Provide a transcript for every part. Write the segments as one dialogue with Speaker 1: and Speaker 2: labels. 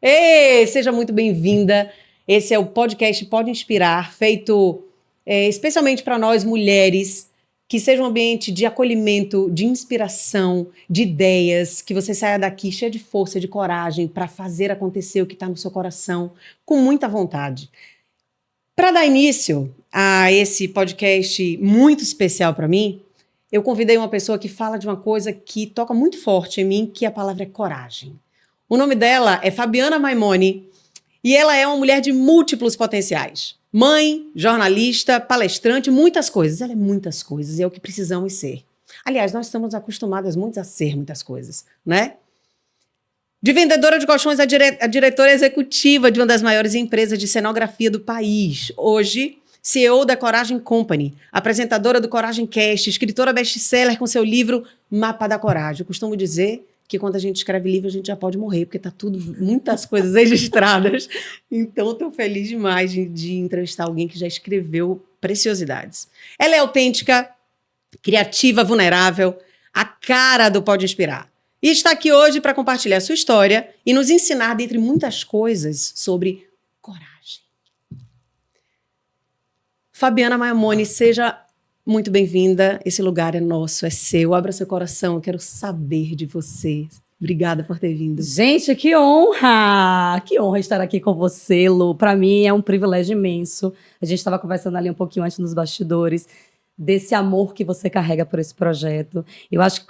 Speaker 1: Ei, seja muito bem-vinda. Esse é o podcast Pode Inspirar, feito especialmente para nós mulheres, que seja um ambiente de acolhimento, de inspiração, de ideias, que você saia daqui cheia de força, de coragem para fazer acontecer o que está no seu coração, com muita vontade. Para dar início a esse podcast muito especial para mim, eu convidei uma pessoa que fala de uma coisa que toca muito forte em mim, que a palavra é coragem. O nome dela é Fabiana Maimone e ela é uma mulher de múltiplos potenciais. Mãe, jornalista, palestrante, muitas coisas. Ela é muitas coisas e é o que precisamos ser. Aliás, nós estamos acostumadas muito a ser muitas coisas, né? De vendedora de colchões a diretora executiva de uma das maiores empresas de cenografia do país. Hoje, CEO da Coragem Company, apresentadora do Coragem Cast, escritora best-seller com seu livro Mapa da Coragem. Eu costumo dizer que quando a gente escreve livro, a gente já pode morrer, porque tá tudo, muitas coisas registradas. Então, estou feliz demais de entrevistar alguém que já escreveu preciosidades. Ela é autêntica, criativa, vulnerável, a cara do Pode Inspirar. E está aqui hoje para compartilhar sua história e nos ensinar, dentre muitas coisas, sobre coragem. Fabiana Maimone, seja muito bem-vinda. Esse lugar é nosso, é seu. Abra seu coração, eu quero saber de você. Obrigada por ter vindo.
Speaker 2: Gente, que honra! Que honra estar aqui com você, Lu. Para mim é um privilégio imenso. A gente estava conversando ali um pouquinho antes nos bastidores desse amor que você carrega por esse projeto. Eu acho que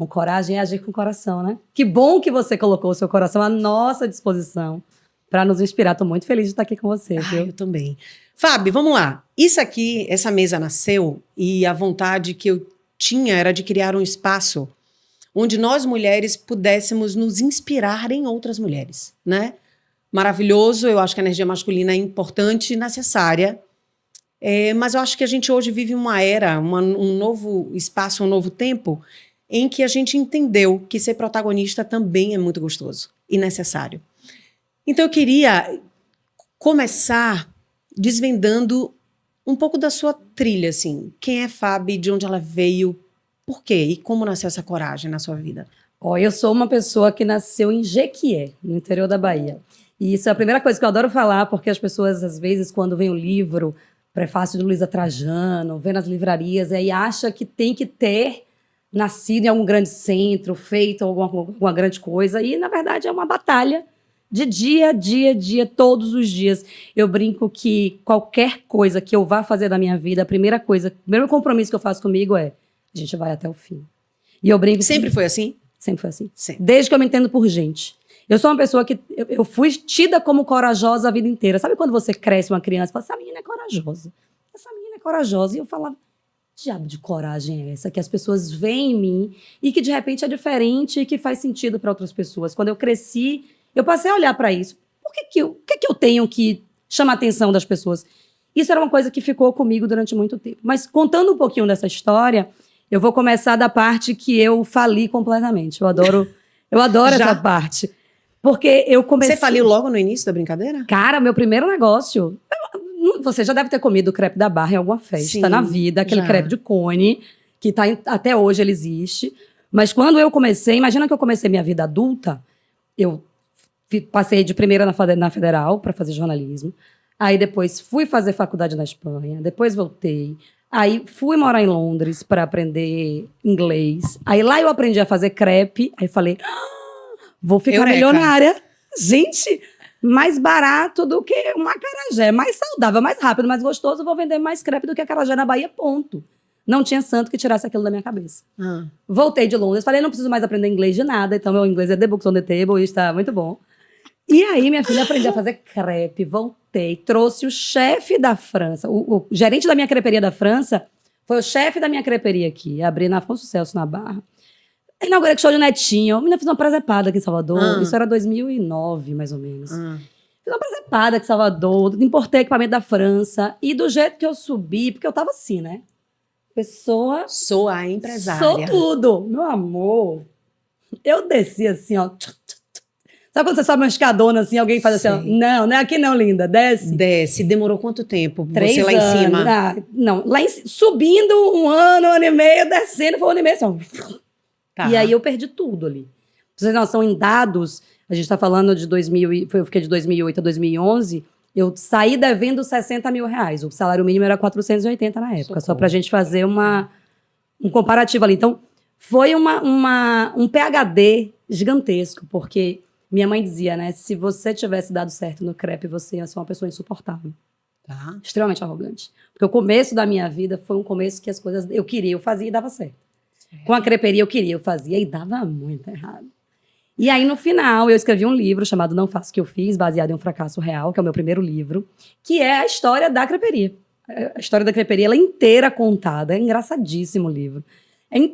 Speaker 2: coragem é agir com o coração, né? Que bom que você colocou o seu coração à nossa disposição para nos inspirar. Estou muito feliz de estar aqui com você, viu?
Speaker 1: Eu também. Fábio, vamos lá. Isso aqui, essa mesa nasceu e a vontade que eu tinha era de criar um espaço onde nós mulheres pudéssemos nos inspirar em outras mulheres, né? Maravilhoso, eu acho que a energia masculina é importante e necessária, mas eu acho que a gente hoje vive uma era, um novo espaço, um novo tempo, em que a gente entendeu que ser protagonista também é muito gostoso e necessário. Então eu queria começar desvendando um pouco da sua trilha, assim. Quem é Fábio, de onde ela veio, por quê e como nasceu essa coragem na sua vida?
Speaker 2: Eu sou uma pessoa que nasceu em Jequié, no interior da Bahia. E isso é a primeira coisa que eu adoro falar, porque as pessoas, às vezes, quando vem o livro, prefácio de Luísa Trajano, vê nas livrarias, aí acha que tem que ter nascido em algum grande centro, feito alguma grande coisa, e, na verdade, é uma batalha de dia a dia, todos os dias. Eu brinco que qualquer coisa que eu vá fazer da minha vida, o primeiro compromisso que eu faço comigo é: a gente vai até o fim. E eu brinco.
Speaker 1: Sempre foi assim?
Speaker 2: Sempre foi assim.
Speaker 1: Sempre.
Speaker 2: Desde que eu me entendo por gente. Eu sou uma pessoa que eu fui tida como corajosa a vida inteira. Sabe quando você cresce uma criança e fala: essa menina é corajosa. Essa menina é corajosa. E eu falava: que diabo de coragem é essa? Que as pessoas veem em mim e que de repente é diferente e que faz sentido para outras pessoas. Quando eu cresci, eu passei a olhar para isso. O que eu tenho que chamar a atenção das pessoas? Isso era uma coisa que ficou comigo durante muito tempo. Mas contando um pouquinho dessa história, eu vou começar da parte que eu fali completamente. Eu adoro essa parte. Porque eu comecei...
Speaker 1: Você faliu logo no início da brincadeira?
Speaker 2: Cara, meu primeiro negócio... Você já deve ter comido o crepe da Barra em alguma festa. Sim, na vida, aquele crepe de cone, que até hoje ele existe. Mas quando eu comecei... Imagina que eu comecei minha vida adulta, eu passei de primeira na Federal para fazer jornalismo. Aí depois fui fazer faculdade na Espanha. Depois voltei. Aí fui morar em Londres para aprender inglês. Aí lá eu aprendi a fazer crepe. Aí falei, vou ficar milionária. Gente, mais barato do que uma acarajé. Mais saudável, mais rápido, mais gostoso. Vou vender mais crepe do que acarajé na Bahia, ponto. Não tinha santo que tirasse aquilo da minha cabeça. Voltei de Londres. Falei, não preciso mais aprender inglês de nada. Então meu inglês é the books on the table e está muito bom. E aí, minha filha, aprendi a fazer crepe, voltei, trouxe o chefe da França, o gerente da minha creperia da França, foi o chefe da minha creperia aqui, abri na Afonso Celso, na Barra. Inaugurei com show de Netinho, eu fiz uma presepada aqui em Salvador, isso era 2009, mais ou menos. Fiz uma presepada aqui em Salvador, importei equipamento da França, e do jeito que eu subi, porque eu tava assim, né?
Speaker 1: Sou a empresária.
Speaker 2: Sou tudo, meu amor. Eu desci assim, ó... Sabe quando você sobe uma escadona assim, alguém faz assim, ó, não é aqui não, linda, desce.
Speaker 1: Desce. Demorou quanto tempo?
Speaker 2: 3
Speaker 1: você lá
Speaker 2: anos.
Speaker 1: em cima?
Speaker 2: Não, subindo 1 ano e meio, descendo foi 1 ano e meio, assim, ó. Tá. E aí eu perdi tudo ali. vocês não são em dados, a gente está falando de 2000, eu fiquei de 2008 a 2011, eu saí devendo 60 mil reais. O salário mínimo era 480 na época, só para a gente fazer um comparativo ali. Então, foi um PhD gigantesco, porque minha mãe dizia, né, se você tivesse dado certo no crepe, você ia ser uma pessoa insuportável.
Speaker 1: Tá.
Speaker 2: Extremamente arrogante. Porque o começo da minha vida foi um começo que as coisas eu queria, eu fazia e dava certo. Com a creperia eu queria, eu fazia e dava muito errado. E aí, no final, eu escrevi um livro chamado Não Faço O Que Eu Fiz, baseado em um fracasso real, que é o meu primeiro livro, que é a história da creperia. A história da creperia, ela é inteira contada. É engraçadíssimo o livro.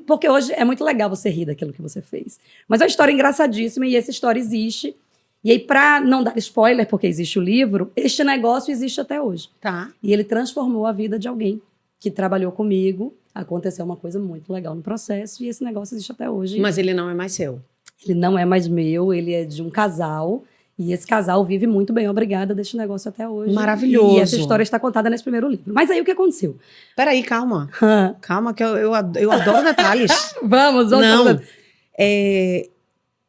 Speaker 2: Porque hoje é muito legal você rir daquilo que você fez. Mas é uma história engraçadíssima e essa história existe. E aí, para não dar spoiler, porque existe o livro, este negócio existe até hoje.
Speaker 1: Tá.
Speaker 2: E ele transformou a vida de alguém que trabalhou comigo. Aconteceu uma coisa muito legal no processo e esse negócio existe até hoje.
Speaker 1: Mas ele não é mais seu.
Speaker 2: Ele não é mais meu, ele é de um casal. E esse casal vive muito bem, obrigada, deste negócio até hoje.
Speaker 1: Maravilhoso.
Speaker 2: E essa história está contada nesse primeiro livro. Mas aí o que aconteceu?
Speaker 1: Peraí, calma. Calma, que eu adoro detalhes.
Speaker 2: Vamos.
Speaker 1: Não.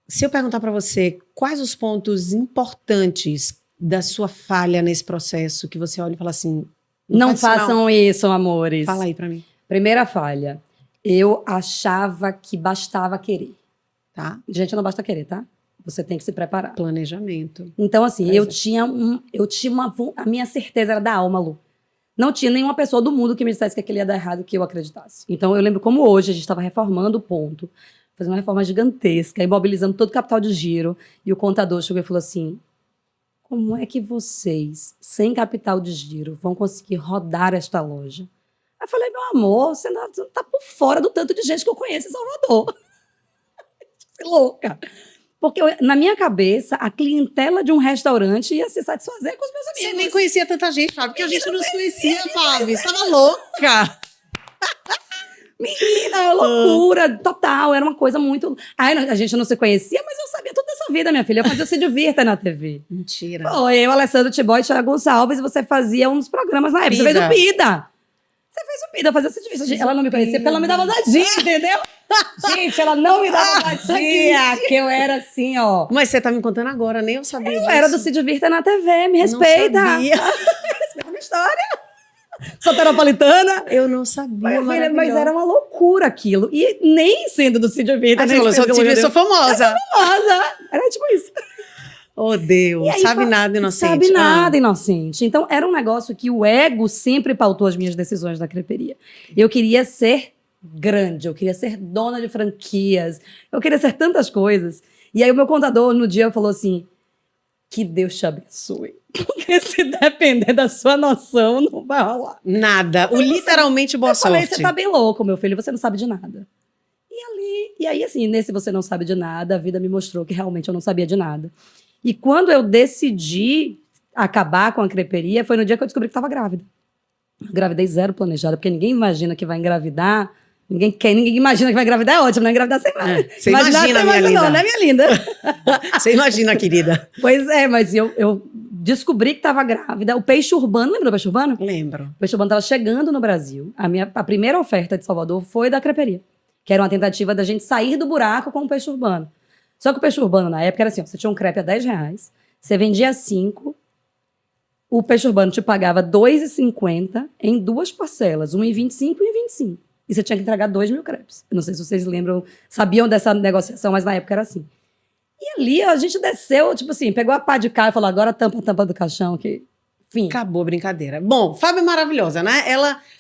Speaker 1: Se eu perguntar para você quais os pontos importantes da sua falha nesse processo, que você olha e fala assim...
Speaker 2: Não façam isso, amores.
Speaker 1: Fala aí para mim.
Speaker 2: Primeira falha. Eu achava que bastava querer.
Speaker 1: Tá.
Speaker 2: Gente, não basta querer, tá? Você tem que se preparar.
Speaker 1: Planejamento.
Speaker 2: Então, assim, a minha certeza era da alma, Lu. Não tinha nenhuma pessoa do mundo que me dissesse que aquilo ia dar errado, que eu acreditasse. Então, eu lembro como hoje a gente estava reformando o ponto, fazendo uma reforma gigantesca, imobilizando todo o capital de giro, e o contador chegou e falou assim, como é que vocês, sem capital de giro, vão conseguir rodar esta loja? Aí eu falei, meu amor, você não tá por fora do tanto de gente que eu conheço em Salvador. Você é louca. Porque na minha cabeça, a clientela de um restaurante ia se satisfazer com os meus amigos.
Speaker 1: Você nem conhecia tanta gente, Fábio, porque a gente não se conhecia, Fábio. Você tava louca.
Speaker 2: Menina, é loucura total. Era uma coisa muito... a gente não se conhecia, mas eu sabia toda essa vida, minha filha. Eu fazia Se Divirta na TV.
Speaker 1: Mentira.
Speaker 2: Foi eu, Alessandro Tiboy e Thiago Gonçalves, e você fazia uns programas na época. Você fez o Pida. Eu fazia Se Divirta. Ela não me conhecia porque ela me dava ousadia, entendeu? Gente, ela não me dava ousadia, que eu era assim, ó.
Speaker 1: Mas você tá me contando agora, nem eu sabia disso.
Speaker 2: Eu era do Se Divirta na TV, me respeita.
Speaker 1: Não sabia.
Speaker 2: Respeita a minha história. Sou terapolitana.
Speaker 1: Eu não sabia,
Speaker 2: mas era uma loucura aquilo. E nem sendo do Se Divirta.
Speaker 1: Você falou, sou famosa.
Speaker 2: Era tipo isso.
Speaker 1: Oh, Deus. Sabe nada, inocente.
Speaker 2: Sabe nada, inocente. Então, era um negócio que o ego sempre pautou as minhas decisões da creperia. Eu queria ser grande, eu queria ser dona de franquias, eu queria ser tantas coisas. E aí o meu contador, no dia, falou assim, que Deus te abençoe. Porque se depender da sua noção, não vai rolar.
Speaker 1: Nada. Literalmente boa sorte.
Speaker 2: Eu falei, você tá bem louco, meu filho, você não sabe de nada. E aí, assim, nesse Você Não Sabe de Nada, a vida me mostrou que realmente eu não sabia de nada. E quando eu decidi acabar com a creperia, foi no dia que eu descobri que estava grávida. Gravidez zero planejada, porque ninguém imagina que vai engravidar. Ninguém imagina que vai engravidar, é ótimo, não é engravidar sem mais.
Speaker 1: Você imagina, minha linda.
Speaker 2: Não, né, minha linda?
Speaker 1: Você imagina, querida.
Speaker 2: Pois é, mas eu descobri que estava grávida. O peixe urbano, lembra do peixe urbano?
Speaker 1: Lembro.
Speaker 2: O peixe urbano estava chegando no Brasil. A primeira oferta de Salvador foi da creperia, que era uma tentativa da gente sair do buraco com o peixe urbano. Só que o peixe urbano, na época, era assim, ó, você tinha um crepe a R$10, você vendia 5, o peixe urbano te pagava R$2,50 em 2 parcelas, um em 25 e um em 25. E você tinha que entregar 2.000 crepes. Eu não sei se vocês lembram, sabiam dessa negociação, mas na época era assim. E ali a gente desceu, tipo assim, pegou a pá de cá e falou, agora tampa a tampa do caixão, que... Enfim.
Speaker 1: Acabou a brincadeira. Bom, Fábio é maravilhosa, né?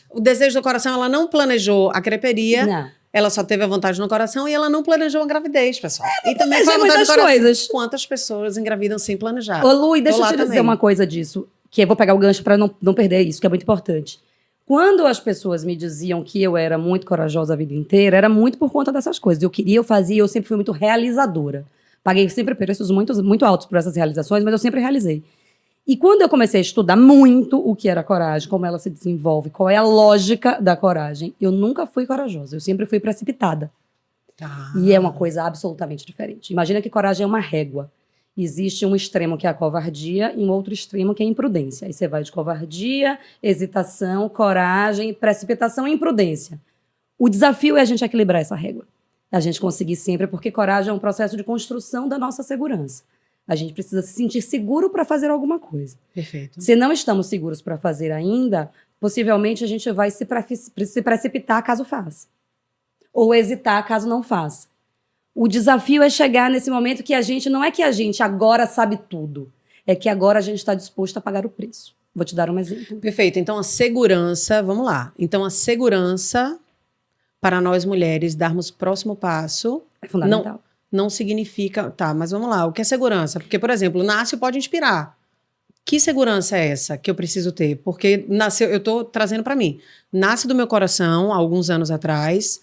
Speaker 1: O desejo do coração, ela não planejou a creperia.
Speaker 2: Não.
Speaker 1: Ela só teve a vontade no coração e ela não planejou a gravidez, pessoal. E também
Speaker 2: foi muitas coisas.
Speaker 1: Quantas pessoas engravidam sem planejar?
Speaker 2: Ô, Lu, e deixa eu te dizer uma coisa disso, que eu vou pegar o gancho para não perder isso, que é muito importante. Quando as pessoas me diziam que eu era muito corajosa a vida inteira, era muito por conta dessas coisas. Eu fazia, eu sempre fui muito realizadora. Paguei sempre preços muito altos por essas realizações, mas eu sempre realizei. E quando eu comecei a estudar muito o que era coragem, como ela se desenvolve, qual é a lógica da coragem, eu nunca fui corajosa, eu sempre fui precipitada.
Speaker 1: Tá.
Speaker 2: E é uma coisa absolutamente diferente. Imagina que coragem é uma régua. Existe um extremo que é a covardia e um outro extremo que é a imprudência. Aí você vai de covardia, hesitação, coragem, precipitação e imprudência. O desafio é a gente equilibrar essa régua. a gente conseguir sempre, porque coragem é um processo de construção da nossa segurança. A gente precisa se sentir seguro para fazer alguma coisa.
Speaker 1: Perfeito.
Speaker 2: Se não estamos seguros para fazer ainda, possivelmente a gente vai se precipitar caso faça. Ou hesitar caso não faça. O desafio é chegar nesse momento que a gente, não é que a gente agora sabe tudo, é que agora a gente está disposto a pagar o preço. Vou te dar um exemplo.
Speaker 1: Perfeito. Então, a segurança, vamos lá. Então, a segurança para nós mulheres darmos o próximo passo
Speaker 2: É fundamental.
Speaker 1: não significa... Tá, mas vamos lá. O que é segurança? Porque, por exemplo, nasce pode inspirar. Que segurança é essa que eu preciso ter? Porque nasceu, eu estou trazendo para mim. Nasce do meu coração, há alguns anos atrás.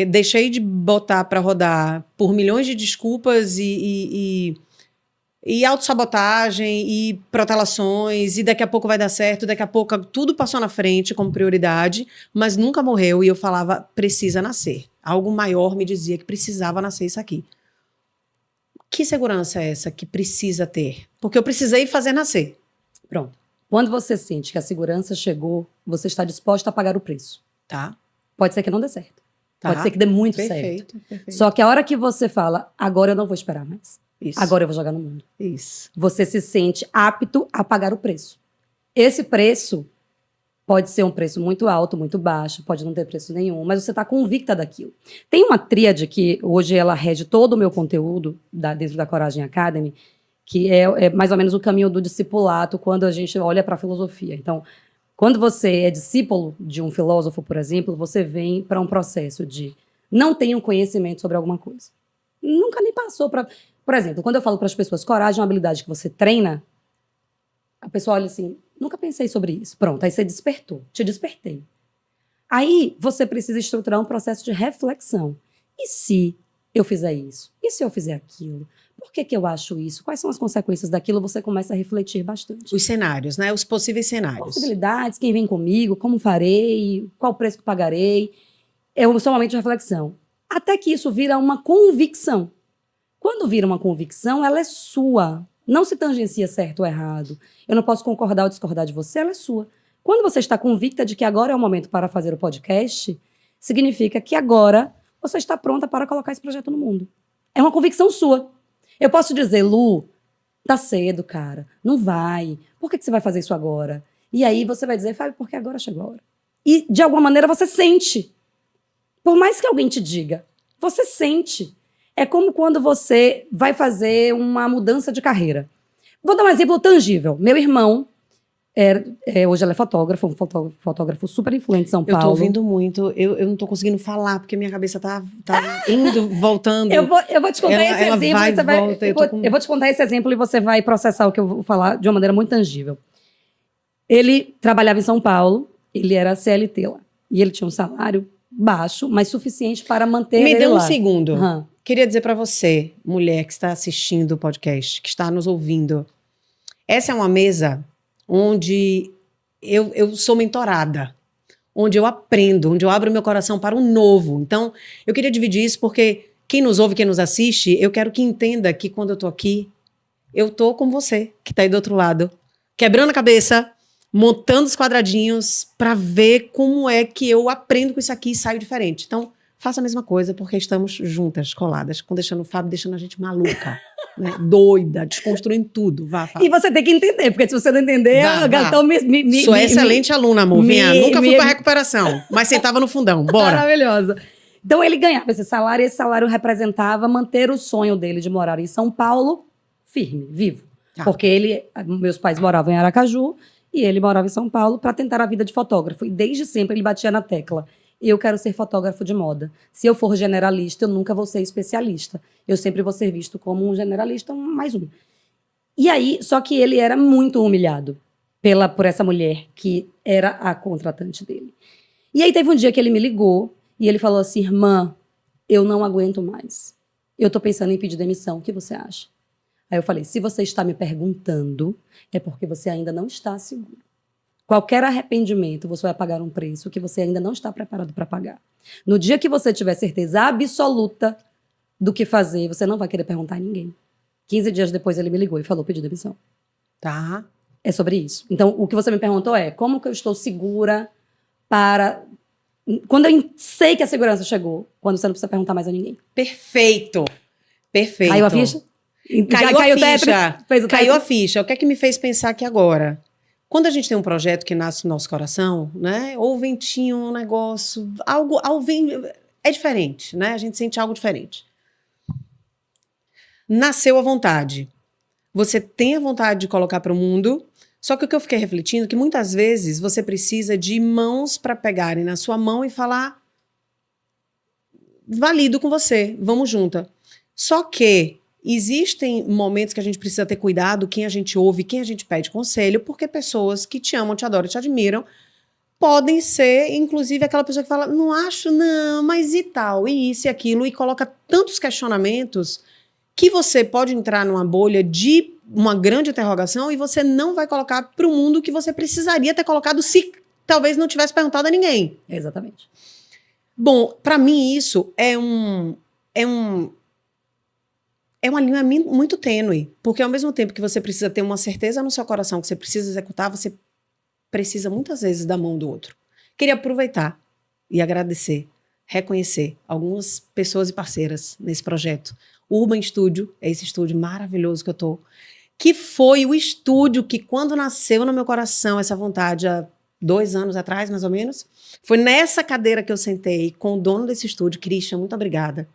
Speaker 1: Deixei de botar para rodar por milhões de desculpas e autossabotagem e protelações, e daqui a pouco vai dar certo, daqui a pouco tudo passou na frente como prioridade, mas nunca morreu, e eu falava, precisa nascer. Algo maior me dizia que precisava nascer isso aqui. Que segurança é essa que precisa ter? Porque eu precisei fazer nascer.
Speaker 2: Pronto. Quando você sente que a segurança chegou, você está disposta a pagar o preço.
Speaker 1: Tá.
Speaker 2: Pode ser que não dê certo.
Speaker 1: Tá.
Speaker 2: Pode ser que dê muito
Speaker 1: Perfeito,
Speaker 2: certo.
Speaker 1: perfeito.
Speaker 2: Só que a hora que você fala, agora eu não vou esperar mais.
Speaker 1: Isso.
Speaker 2: Agora eu vou jogar no mundo.
Speaker 1: Isso.
Speaker 2: Você se sente apto a pagar o preço. Esse preço pode ser um preço muito alto, muito baixo, pode não ter preço nenhum, mas você está convicta daquilo. Tem uma tríade que hoje ela rege todo o meu conteúdo dentro da Coragem Academy, que é mais ou menos o caminho do discipulato quando a gente olha para a filosofia. Então, quando você é discípulo de um filósofo, por exemplo, você vem para um processo de não tem um conhecimento sobre alguma coisa. Nunca nem passou para... Por exemplo, quando eu falo para as pessoas, coragem é uma habilidade que você treina, a pessoa olha assim, nunca pensei sobre isso. Pronto, aí você despertou, te despertei. Aí você precisa estruturar um processo de reflexão. E se eu fizer isso? E se eu fizer aquilo? Por que eu acho isso? Quais são as consequências daquilo? Você começa a refletir bastante.
Speaker 1: Os cenários, né? Os possíveis cenários.
Speaker 2: Possibilidades, quem vem comigo, como farei, qual preço que pagarei. É o seu momento de reflexão. Até que isso vira uma convicção. Quando vira uma convicção, ela é sua. Não se tangencia certo ou errado. Eu não posso concordar ou discordar de você, ela é sua. Quando você está convicta de que agora é o momento para fazer o podcast, significa que agora você está pronta para colocar esse projeto no mundo. É uma convicção sua. Eu posso dizer, Lu, tá cedo, cara. Não vai. Por que você vai fazer isso agora? E aí você vai dizer, Fábio, porque agora chegou a hora. E, de alguma maneira, você sente. Por mais que alguém te diga, você sente. É como quando você vai fazer uma mudança de carreira. Vou dar um exemplo tangível. Meu irmão, hoje ele é fotógrafo, um fotógrafo super influente de São Paulo.
Speaker 1: Eu tô ouvindo muito, eu não tô conseguindo falar, porque minha cabeça tá indo, voltando.
Speaker 2: Eu vou te contar esse exemplo. Eu vou te contar esse exemplo e você vai processar o que eu vou falar de uma maneira muito tangível. Ele trabalhava em São Paulo, ele era CLT lá. E ele tinha um salário baixo, mas suficiente para manter ele lá.
Speaker 1: Me dê um segundo.
Speaker 2: Uhum.
Speaker 1: Queria dizer para você, mulher que está assistindo o podcast, que está nos ouvindo, essa é uma mesa onde eu sou mentorada, onde eu aprendo, onde eu abro meu coração para um novo. Então, eu queria dividir isso porque quem nos ouve, quem nos assiste, eu quero que entenda que quando eu tô aqui, eu tô com você, que tá aí do outro lado, quebrando a cabeça, montando os quadradinhos para ver como é que eu aprendo com isso aqui e saio diferente. Então, faça a mesma coisa, porque estamos juntas, coladas, deixando o Fábio, deixando a gente maluca, né? Doida, desconstruindo tudo. Vá, Fábio.
Speaker 2: E você tem que entender, porque se você não entender, então
Speaker 1: Sou excelente aluna, amor. Nunca fui para recuperação, mas sentava no fundão. Bora.
Speaker 2: Maravilhosa. Então ele ganhava esse salário, e esse salário representava manter o sonho dele de morar em São Paulo firme, vivo.
Speaker 1: Tá.
Speaker 2: Porque meus pais moravam em Aracaju e ele morava em São Paulo para tentar a vida de fotógrafo. E desde sempre ele batia na tecla. Eu quero ser fotógrafo de moda. Se eu for generalista, eu nunca vou ser especialista. Eu sempre vou ser visto como um generalista, mais um. E aí, só que ele era muito humilhado por essa mulher que era a contratante dele. E aí teve um dia que ele me ligou e ele falou assim, irmã, eu não aguento mais. Eu tô pensando em pedir demissão, o que você acha? Aí eu falei, se você está me perguntando, é porque você ainda não está seguro. Qualquer arrependimento, você vai pagar um preço que você ainda não está preparado para pagar. No dia que você tiver certeza absoluta do que fazer, você não vai querer perguntar a ninguém. 15 dias depois ele me ligou e falou, pediu demissão.
Speaker 1: Tá.
Speaker 2: É sobre isso. Então, o que você me perguntou é, como que eu estou segura para Quando eu sei que a segurança chegou, quando você não precisa perguntar mais a ninguém.
Speaker 1: Perfeito. Perfeito.
Speaker 2: Caiu a ficha?
Speaker 1: Caiu a
Speaker 2: o Tetris,
Speaker 1: ficha.
Speaker 2: fez o
Speaker 1: Caiu a
Speaker 2: Tetris.
Speaker 1: ficha. O que é que me fez pensar aqui agora? Quando a gente tem um projeto que nasce no nosso coração, né? Ou o ventinho, um negócio, algo é diferente, né? A gente sente algo diferente. Nasceu a vontade. Você tem a vontade de colocar para o mundo, só que o que eu fiquei refletindo é que muitas vezes você precisa de mãos para pegarem na sua mão e falar: valido com você, vamos junta. Só que existem momentos que a gente precisa ter cuidado quem a gente ouve, quem a gente pede conselho, porque pessoas que te amam, te adoram, te admiram, podem ser, inclusive, aquela pessoa que fala: não acho, não, mas e tal, e isso e aquilo, e coloca tantos questionamentos que você pode entrar numa bolha de uma grande interrogação e você não vai colocar para o mundo que você precisaria ter colocado se talvez não tivesse perguntado a ninguém.
Speaker 2: Exatamente.
Speaker 1: Bom, para mim isso é uma linha muito tênue, porque ao mesmo tempo que você precisa ter uma certeza no seu coração que você precisa executar, você precisa muitas vezes da mão do outro. Queria aproveitar e agradecer, reconhecer algumas pessoas e parceiras nesse projeto. O Urban Studio, é esse estúdio maravilhoso que eu tô, que foi o estúdio que quando nasceu no meu coração essa vontade, há 2 anos atrás, mais ou menos, foi nessa cadeira que eu sentei com o dono desse estúdio, Christian, muito obrigada,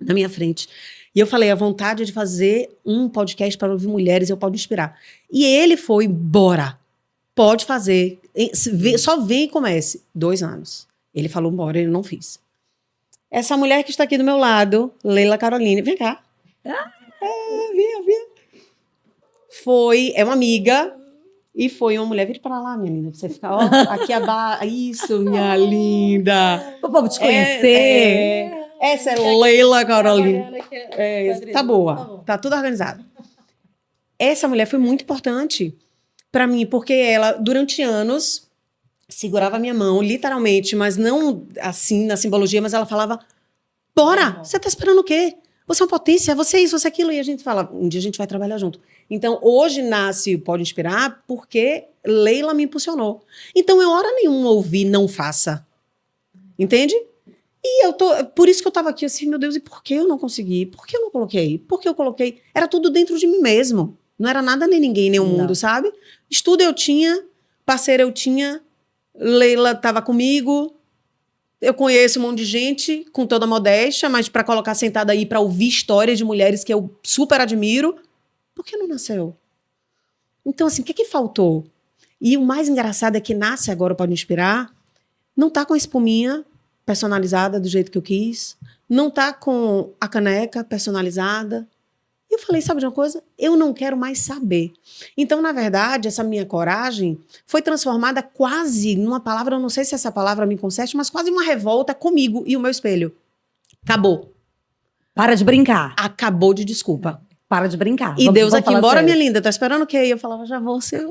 Speaker 1: na minha frente. E eu falei: a vontade é de fazer um podcast para ouvir mulheres, eu posso inspirar. E ele foi: bora, pode fazer, só vem e comece. 2 anos. Ele falou: bora, eu não fiz. Essa mulher que está aqui do meu lado, Leila Caroline, vem cá. Vem. É uma amiga e foi uma mulher. Vira para lá, minha linda, pra você ficar, ó, aqui abaixo. Isso, minha linda.
Speaker 2: O povo te conhecer.
Speaker 1: Essa é Leila Caroline. Tá boa, tá tudo organizado. Essa mulher foi muito importante para mim, porque ela, durante anos, segurava a minha mão, literalmente, mas não assim, na simbologia, mas ela falava: bora, você tá esperando o quê? Você é uma potência, você é isso, você é aquilo. E a gente fala: um dia a gente vai trabalhar junto. Então, hoje nasce o Pode Inspirar porque Leila me impulsionou. Então, eu hora nenhuma ouvi não faça. Entende? E por isso que eu tava aqui assim: meu Deus, e por que eu não consegui? Por que eu não coloquei? Por que eu coloquei? Era tudo dentro de mim mesmo. Não era nada nem ninguém, nem o mundo, sabe? Estudo eu tinha, parceira eu tinha, Leila tava comigo, eu conheço um monte de gente, com toda modéstia, mas para colocar sentada aí para ouvir histórias de mulheres que eu super admiro, por que não nasceu? Então, assim, o que faltou? E o mais engraçado é que nasce agora o Pode Inspirar, não tá com a espuminha personalizada do jeito que eu quis, não tá com a caneca personalizada. E eu falei: sabe de uma coisa? Eu não quero mais saber. Então, na verdade, essa minha coragem foi transformada quase numa palavra, eu não sei se essa palavra me concede, mas quase uma revolta comigo e o meu espelho. Acabou.
Speaker 2: Para de brincar.
Speaker 1: Acabou de desculpa.
Speaker 2: Para de brincar.
Speaker 1: E Deus aqui: embora, minha linda, tá esperando o quê? E eu falava: já vou ser...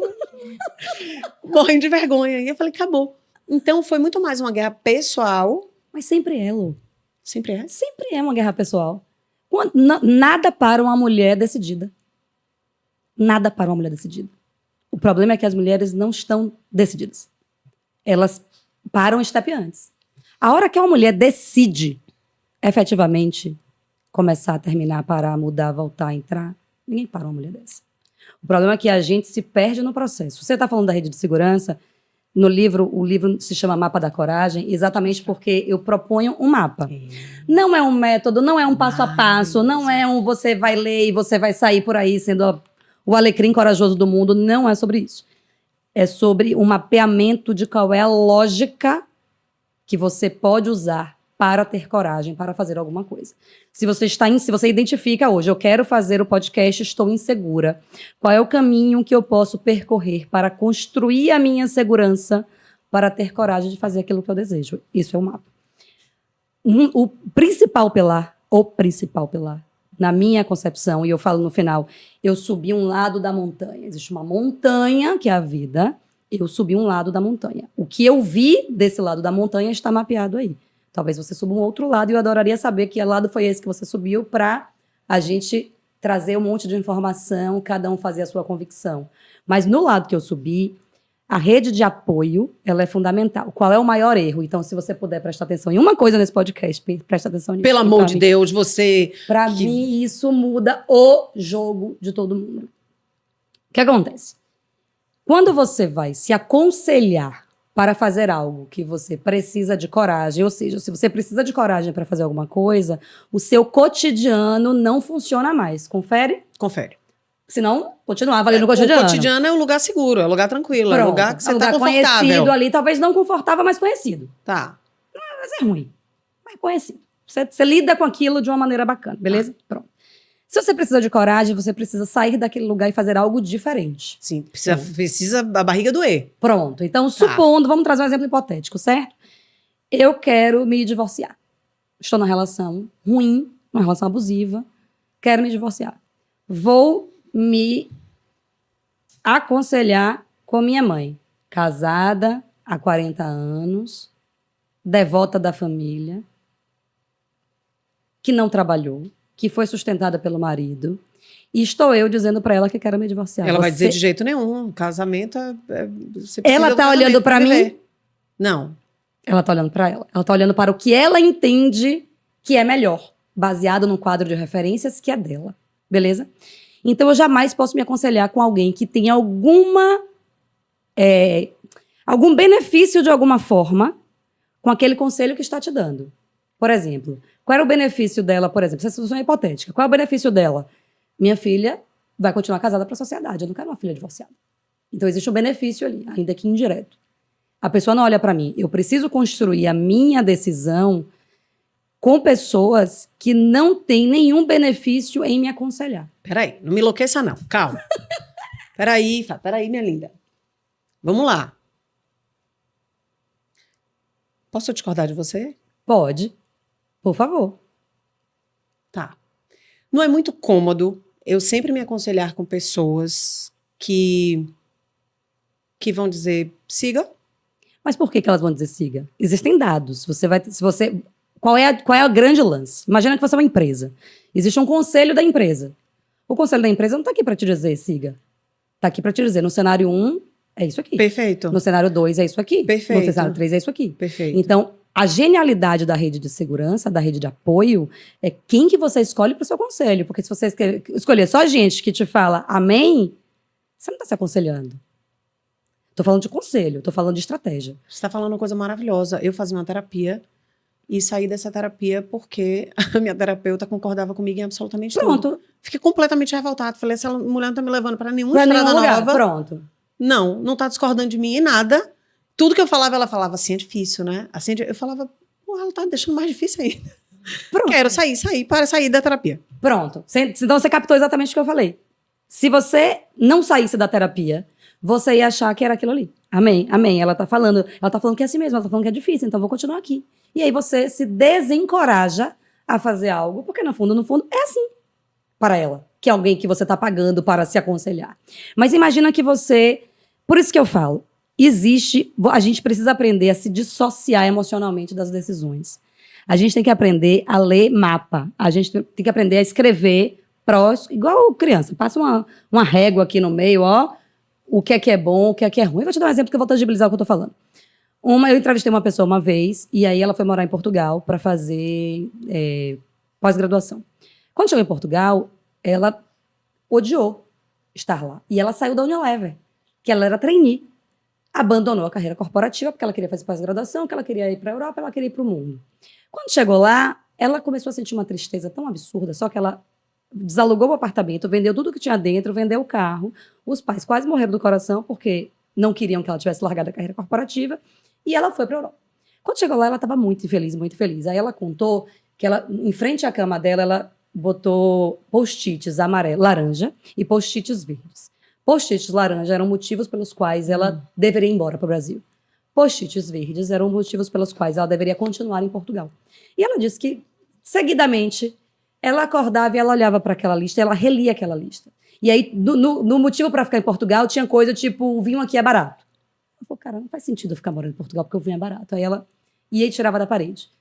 Speaker 1: morrendo de vergonha. E eu falei: acabou. Então, foi muito mais uma guerra pessoal.
Speaker 2: Mas sempre é, Lu.
Speaker 1: Sempre é?
Speaker 2: Sempre é uma guerra pessoal. Nada para uma mulher decidida. Nada para uma mulher decidida. O problema é que as mulheres não estão decididas. Elas param um step antes. A hora que uma mulher decide efetivamente começar, terminar, parar, mudar, voltar, entrar, ninguém para uma mulher dessa. O problema é que a gente se perde no processo. Você está falando da rede de segurança. No livro, o livro se chama Mapa da Coragem, exatamente porque eu proponho um mapa. Não é um método, não é um passo a passo, não é um você vai ler e você vai sair por aí sendo o alecrim corajoso do mundo. Não é sobre isso. É sobre um mapeamento de qual é a lógica que você pode usar para ter coragem, para fazer alguma coisa. Se você identifica hoje: eu quero fazer o podcast, estou insegura. Qual é o caminho que eu posso percorrer para construir a minha segurança, para ter coragem de fazer aquilo que eu desejo? Isso é o mapa. O principal pilar, na minha concepção, e eu falo no final, eu subi um lado da montanha. Existe uma montanha, que é a vida, eu subi um lado da montanha. O que eu vi desse lado da montanha está mapeado aí. Talvez você suba um outro lado e eu adoraria saber que lado foi esse que você subiu para a gente trazer um monte de informação, cada um fazer a sua convicção. Mas no lado que eu subi, A rede de apoio, ela é fundamental. Qual é o maior erro? Então, se você puder prestar atenção em uma coisa nesse podcast, presta atenção nisso.
Speaker 1: Pelo amor de Deus, você...
Speaker 2: Pra mim, isso muda o jogo de todo mundo. O que acontece? Quando você vai se aconselhar para fazer algo que você precisa de coragem, ou seja, se você precisa de coragem para fazer alguma coisa, o seu cotidiano não funciona mais. Confere?
Speaker 1: Confere.
Speaker 2: Senão, continuava ali no cotidiano.
Speaker 1: O cotidiano é um lugar seguro, é um lugar tranquilo,
Speaker 2: Pronto,
Speaker 1: é um lugar que você tá
Speaker 2: conhecido
Speaker 1: confortável.
Speaker 2: ali, talvez não confortável, mas conhecido.
Speaker 1: Tá.
Speaker 2: Mas é ruim, mas conhecido. Você lida com aquilo de uma maneira bacana, beleza? Pronto. Se você precisa de coragem, você precisa sair daquele lugar e fazer algo diferente.
Speaker 1: Sim, precisa a barriga doer.
Speaker 2: Pronto. Então, supondo, vamos trazer um exemplo hipotético, certo? Eu quero me divorciar. Estou numa relação ruim, uma relação abusiva, quero me divorciar. Vou me aconselhar com minha mãe, casada há 40 anos, devota da família, que não trabalhou, que foi sustentada pelo marido, e estou eu dizendo para ela que quero me divorciar.
Speaker 1: Ela vai dizer de jeito nenhum, casamento você precisa
Speaker 2: ela tá olhando para mim?
Speaker 1: Não.
Speaker 2: Ela tá olhando para ela. Ela tá olhando para o que ela entende que é melhor, baseado num quadro de referências que é dela, beleza? Então, eu jamais posso me aconselhar com alguém que tem algum benefício de alguma forma com aquele conselho que está te dando. Por exemplo, qual era o benefício dela, por exemplo? Essa situação é hipotética. Qual é o benefício dela? Minha filha vai continuar casada para a sociedade. Eu não quero uma filha divorciada. Então, existe um benefício ali, ainda que indireto. A pessoa não olha para mim. Eu preciso construir a minha decisão com pessoas que não têm nenhum benefício em me aconselhar.
Speaker 1: Peraí, não me enlouqueça não, calma. Peraí, minha linda. Vamos lá. Posso discordar de você?
Speaker 2: Pode. Por favor.
Speaker 1: Tá. Não é muito cômodo eu sempre me aconselhar com pessoas que vão dizer, siga.
Speaker 2: Mas por que elas vão dizer siga? Existem dados. Qual é o grande lance? Imagina que você é uma empresa. Existe um conselho da empresa. O conselho da empresa não está aqui para te dizer siga. Está aqui para te dizer, no cenário 1, é isso aqui.
Speaker 1: Perfeito.
Speaker 2: No cenário 2, é isso aqui.
Speaker 1: Perfeito.
Speaker 2: No cenário 3, é isso aqui.
Speaker 1: Perfeito.
Speaker 2: Então, a genialidade da rede de segurança, da rede de apoio, é quem que você escolhe para o seu conselho. Porque se você escolher só gente que te fala amém, você não está se aconselhando. Tô falando de conselho, tô falando de estratégia.
Speaker 1: Você está falando uma coisa maravilhosa. Eu fazia uma terapia e saí dessa terapia porque a minha terapeuta concordava comigo em absolutamente tudo. Fiquei completamente revoltada. Falei, essa mulher não tá me levando para nenhuma estrada nova.
Speaker 2: Pronto.
Speaker 1: Não tá discordando de mim em nada. Tudo que eu falava, ela falava, assim é difícil, né? Assim, eu falava, pô, ela tá deixando mais difícil ainda. Pronto. Quero sair da terapia.
Speaker 2: Pronto. Então você captou exatamente o que eu falei. Se você não saísse da terapia, você ia achar que era aquilo ali. Amém, amém. Ela tá falando que é assim mesmo, ela tá falando que é difícil, então vou continuar aqui. E aí você se desencoraja a fazer algo, porque no fundo, é assim para ela, que é alguém que você tá pagando para se aconselhar. Mas imagina que você... Por isso que eu falo, a gente precisa aprender a se dissociar emocionalmente das decisões. A gente tem que aprender a ler mapa. A gente tem que aprender a escrever prós, igual criança. Passa uma régua aqui no meio, ó, o que é bom, o que é ruim. Eu vou te dar um exemplo que eu vou tangibilizar o que eu tô falando. Eu entrevistei uma pessoa uma vez, e aí ela foi morar em Portugal para fazer pós-graduação. Quando chegou em Portugal, ela odiou estar lá. E ela saiu da Unilever, que ela era trainee. Abandonou a carreira corporativa, porque ela queria fazer pós-graduação, que ela queria ir para a Europa, ela queria ir para o mundo. Quando chegou lá, ela começou a sentir uma tristeza tão absurda, só que ela desalugou o apartamento, vendeu tudo que tinha dentro, vendeu o carro. Os pais quase morreram do coração, porque não queriam que ela tivesse largado a carreira corporativa, e ela foi para a Europa. Quando chegou lá, ela estava muito infeliz, muito feliz. Aí ela contou que ela, em frente à cama dela, ela botou post-its laranja e post-its verdes. Post-its laranja eram motivos pelos quais ela deveria ir embora para o Brasil. Post-its verdes eram motivos pelos quais ela deveria continuar em Portugal. E ela disse que, seguidamente, ela acordava e ela olhava para aquela lista e ela relia aquela lista. E aí, no motivo para ficar em Portugal, tinha coisa tipo, o vinho aqui é barato. Ela falou, cara, não faz sentido eu ficar morando em Portugal porque o vinho é barato. Aí ela ia e tirava da parede.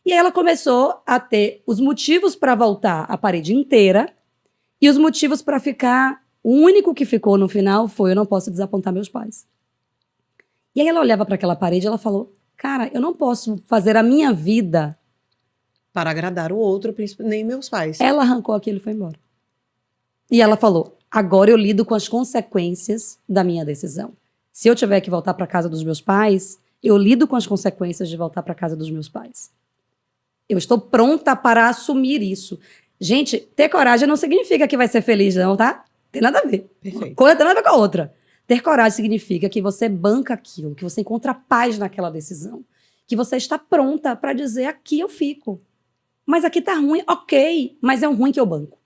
Speaker 2: E aí ela começou a ter os motivos para voltar a parede inteira e os motivos para ficar... O único que ficou no final foi, eu não posso desapontar meus pais. E aí ela olhava para aquela parede e ela falou, cara, eu não posso fazer a minha vida.
Speaker 1: Para agradar o outro, nem meus pais.
Speaker 2: Ela arrancou aquilo e foi embora. E ela falou, agora eu lido com as consequências da minha decisão. Se eu tiver que voltar para casa dos meus pais, eu lido com as consequências de voltar para casa dos meus pais. Eu estou pronta para assumir isso. Gente, ter coragem não significa que vai ser feliz, não, tá? Tem nada a ver.
Speaker 1: Perfeito.
Speaker 2: Uma coisa tem nada a ver com a outra. Ter coragem significa que você banca aquilo, que você encontra paz naquela decisão, que você está pronta para dizer, aqui eu fico. Mas aqui tá ruim, ok, mas é um ruim que eu banco.